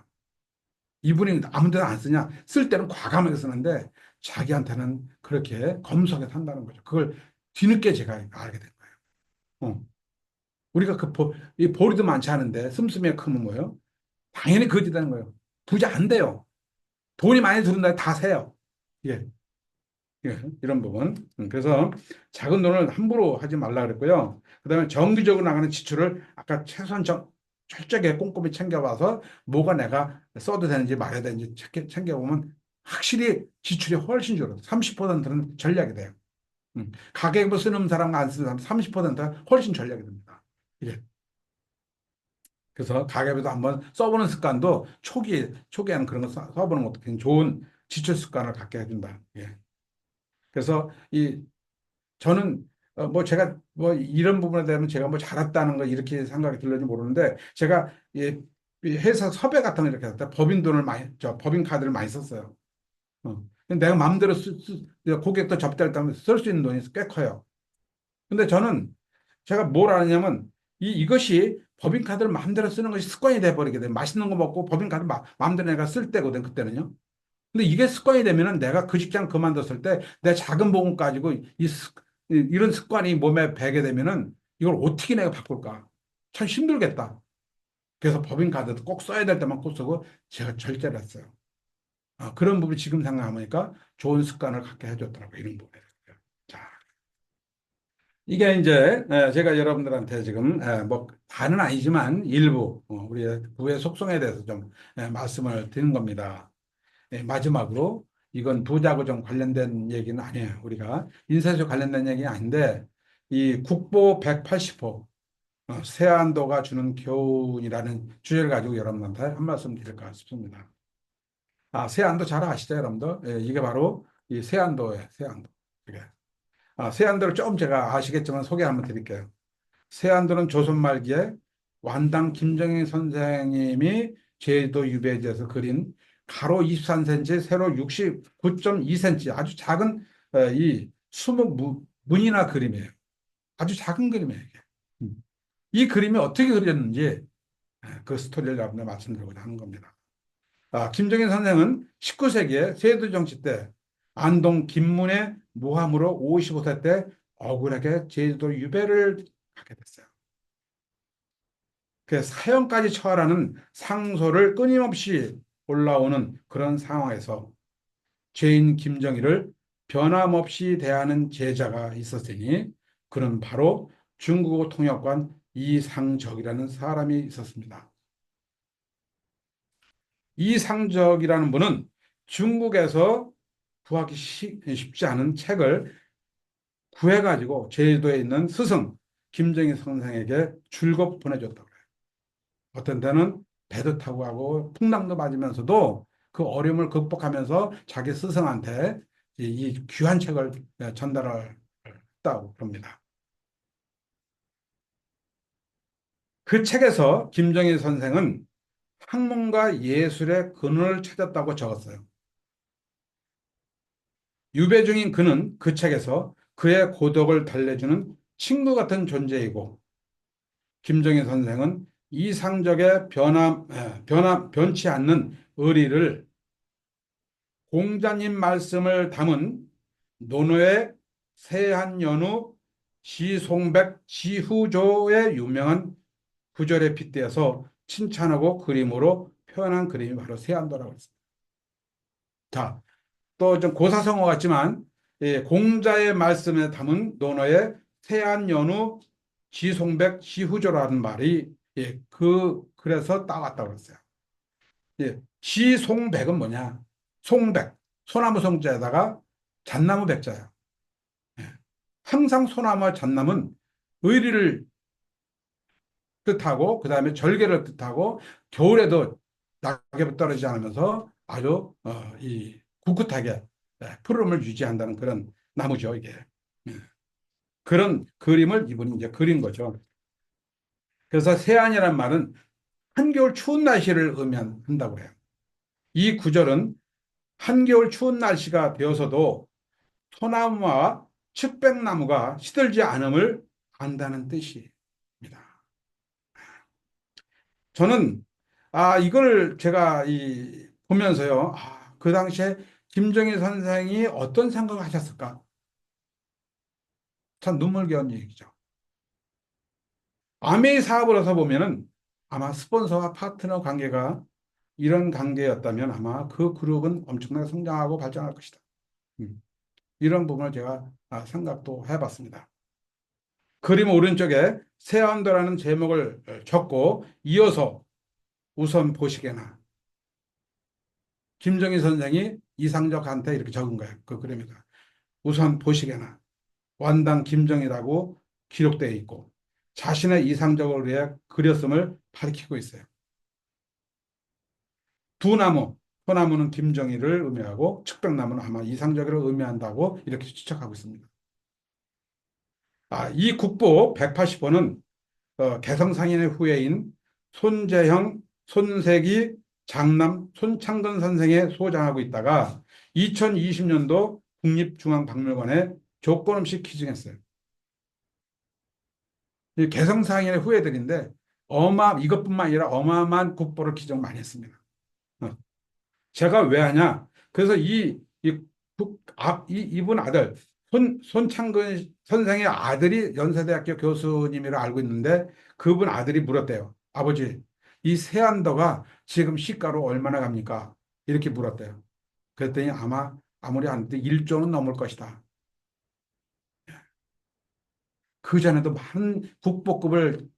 이분이 아무 데나 안 쓰냐? 쓸 때는 과감하게 쓰는데 자기한테는 그렇게 검소하게 산다는 거죠. 그걸 뒤늦게 제가 알게 된 거예요. 우리가 이 보리도 많지 않은데 씀씀이가 크면 뭐예요? 당연히 거지되는 거예요. 부자 안 돼요. 돈이 많이 들은다 다 세요. 예. 예, 이런 부분. 그래서 작은 돈을 함부로 하지 말라 그랬고요. 그다음에 정기적으로 나가는 지출을 아까 최소한 철저하게 꼼꼼히 챙겨봐서 뭐가 내가 써도 되는지 말아야 되는지 챙겨보면 확실히 지출이 훨씬 줄어요. 30%는 절약이 돼요. 가계부 쓰는 사람과 안 쓰는 사람 30%가 훨씬 전략이 됩니다. 이게. 그래서 가계부도 한번 써보는 습관도 초기에는 그런 거 써보는 것도 굉장히 좋은 지출 습관을 갖게 해준다. 예. 그래서 저는 뭐 제가 뭐 이런 부분에 대해서 제가 뭐 잘했다는 거 이렇게 생각이 들는지 모르는데 제가 이 회사 섭외 같은 거 이렇게 할때 법인 돈을 많이 법인 카드를 많이 썼어요. 근데 내가 마음대로 고객도 접대할 때 쓸 수 있는 돈이 꽤 커요. 근데 저는 제가 뭘 아느냐면 이것이 법인카드를 마음대로 쓰는 것이 습관이 돼버리게 돼. 맛있는 거 먹고 법인카드 마음대로 내가 쓸 때거든, 그때는요. 근데 이게 습관이 되면은 내가 그 직장 그만뒀을 때 내 작은 보험 가지고 이런 습관이 몸에 배게 되면은 이걸 어떻게 내가 바꿀까? 참 힘들겠다. 그래서 법인카드도 꼭 써야 될 때만 꼭 쓰고 제가 절제를 했어요. 그런 부분이 지금 생각해보니까 좋은 습관을 갖게 해줬더라고요. 이런 부분에. 자, 이게 이제 제가 여러분들한테 지금 뭐 다는 아니지만 일부 우리의 부의 속성에 대해서 좀 말씀을 드린 겁니다. 마지막으로 이건 부자하고 좀 관련된 얘기는 아니에요. 우리가 인쇄소 관련된 얘기는 아닌데 이 국보 180호 세안도가 주는 교훈이라는 주제를 가지고 여러분한테 한 말씀 드릴까 싶습니다. 세안도 잘 아시죠, 여러분들? 이게 바로 이 세안도예요, 세안도. 이게. 세안도를 좀 제가 아시겠지만 소개 한번 드릴게요. 세안도는 조선 말기에 완당 김정일 선생님이 제주도 유배지에서 그린 가로 23cm, 세로 69.2cm 아주 작은 이 수목 문이나 그림이에요. 아주 작은 그림이에요, 이게. 이 그림이 어떻게 그려졌는지 그 스토리를 여러분들 말씀드리고자 하는 겁니다. 김정일 선생은 19세기에 세도 정치 때 안동 김문의 모함으로 55세 때 억울하게 제주도 유배를 하게 됐어요. 그 사형까지 처하라는 상소를 끊임없이 올라오는 그런 상황에서 죄인 김정일을 변함없이 대하는 제자가 있었으니 그는 바로 중국어 통역관 이상적이라는 사람이 있었습니다. 이상적이라는 분은 중국에서 구하기 쉽지 않은 책을 구해가지고 제주도에 있는 스승 김정일 선생에게 줄곧 보내줬다고 해요. 어떤 때는 배도 타고 가고 풍랑도 맞으면서도 그 어려움을 극복하면서 자기 스승한테 이 귀한 책을 전달을 했다고 합니다. 그 책에서 김정일 선생은 학문과 예술의 근원을 찾았다고 적었어요. 유배 중인 그는 그 책에서 그의 고독을 달래주는 친구 같은 존재이고 김정일 선생은 이상적의 변치 않는 의리를 공자님 말씀을 담은 논어의 세한연우 시송백 지후조의 유명한 구절에 빗대어서 칭찬하고 그림으로 표현한 그림이 바로 세안도라고 했습니다. 자, 또 좀 고사성어 같지만 공자의 말씀에 담은 논어의 세안연우 지송백 지후조라는 말이 그래서 따왔다고 그랬어요. 지송백은 뭐냐? 송백, 소나무 송자에다가 잣나무 백자야. 예. 항상 소나무와 잣나무는 의리를 뜻하고 그다음에 절개를 뜻하고 겨울에도 낙엽이 떨어지지 않으면서 아주 이 굳굳하게 푸름을 유지한다는 그런 나무죠, 이게. 예. 그런 그림을 이분이 이제 그린 거죠. 그래서 세안이란 말은 한겨울 추운 날씨를 의미한다고 해요. 이 구절은 한겨울 추운 날씨가 되어서도 소나무와 측백나무가 시들지 않음을 안다는 뜻입니다. 저는 이걸 제가 보면서요. 그 당시에 김정일 선생이 어떤 생각을 하셨을까? 참 눈물겨운 얘기죠. 아메이 사업을 해서 보면은 아마 스폰서와 파트너 관계가 이런 관계였다면 아마 그 그룹은 엄청나게 성장하고 발전할 것이다. 음, 이런 부분을 제가 생각도 해봤습니다. 그림 오른쪽에 세안도라는 제목을 적고 이어서 우선 보시게나 김정희 선생이 이상적한테 이렇게 적은 거예요. 그 그림에다. 우선 보시게나 완당 김정이라고 기록되어 있고 자신의 이상적을 위해 그렸음을 밝히고 있어요. 두 나무, 소나무는 김정일을 의미하고 측백나무는 아마 이상적을 의미한다고 이렇게 추측하고 있습니다. 이 국보 180호는 개성상인의 후예인 손재형, 손색이, 장남, 손창근 선생에 소장하고 있다가 2020년도 국립중앙박물관에 조건 없이 기증했어요. 이 개성상인의 후예들인데 이것뿐만 아니라 어마어마한 국보를 기증 많이 했습니다. 어. 제가 왜 하냐? 그래서 이분 아들, 손창근 선생의 아들이 연세대학교 교수님이라 알고 있는데 그분 아들이 물었대요. 아버지, 이 세안도가 지금 시가로 얼마나 갑니까? 이렇게 물었대요. 그랬더니 아무리 안 돼도 1조는 넘을 것이다. 그전에도 많은 국보급을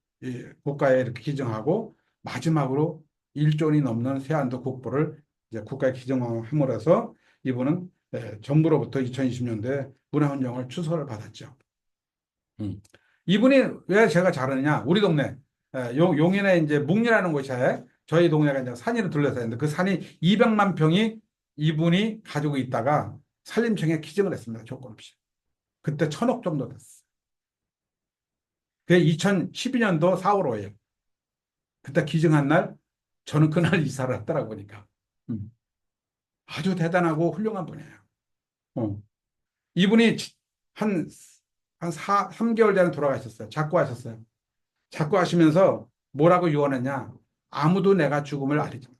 국가에 이렇게 기증하고 마지막으로 1조 원이 넘는 세안도 국보를 이제 국가에 기증함으로 해서 이분은 정부로부터 2020년도에 문화훈장을 추서를 받았죠. 음. 이분이 왜 제가 잘하느냐? 우리 동네 용인에 이제 묵리라는 곳에 저희 동네가 이제 산이로 둘러싸여 있는데 그 산이 200만 평이 이분이 가지고 있다가 산림청에 기증을 했습니다. 조건 없이. 그때 1,000억 정도 됐어요. 그게 2012년도 4월 5일. 그때 기증한 날, 저는 그날 이사를 했더라고 보니까. 음. 아주 대단하고 훌륭한 분이에요. 어. 이분이 한, 한 3개월 전에 돌아가셨어요. 작고하셨어요. 작고하시면서 뭐라고 유언했냐. 아무도 내가 죽음을 알리지 마.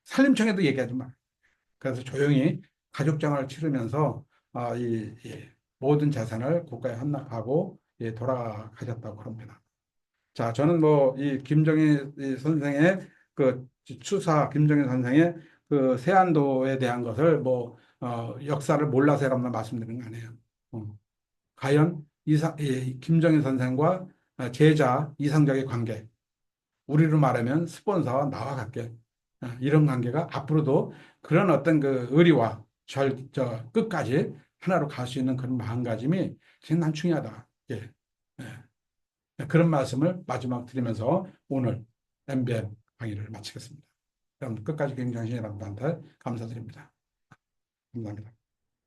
산림청에도 얘기하지 마. 그래서 조용히 가족장을 치르면서 이 모든 재산을 국가에 헌납하고 돌아가셨다고 합니다. 자, 저는 뭐, 이 김정일 이 선생의 그 김정일 선생의 그 세안도에 대한 것을 뭐, 역사를 몰라서 여러분 말씀드리는 거 아니에요. 과연 이 김정일 선생과 제자 이상적의 관계, 우리로 말하면 스폰서와 나와 같게 이런 관계가 앞으로도 그런 어떤 그 의리와 끝까지 하나로 갈 수 있는 그런 마음가짐이 난 중요하다. 예. 예. 그런 말씀을 마지막 드리면서 오늘 MBM 강의를 마치겠습니다. 그럼 끝까지 굉장히 여러분들한테 감사드립니다. 감사합니다.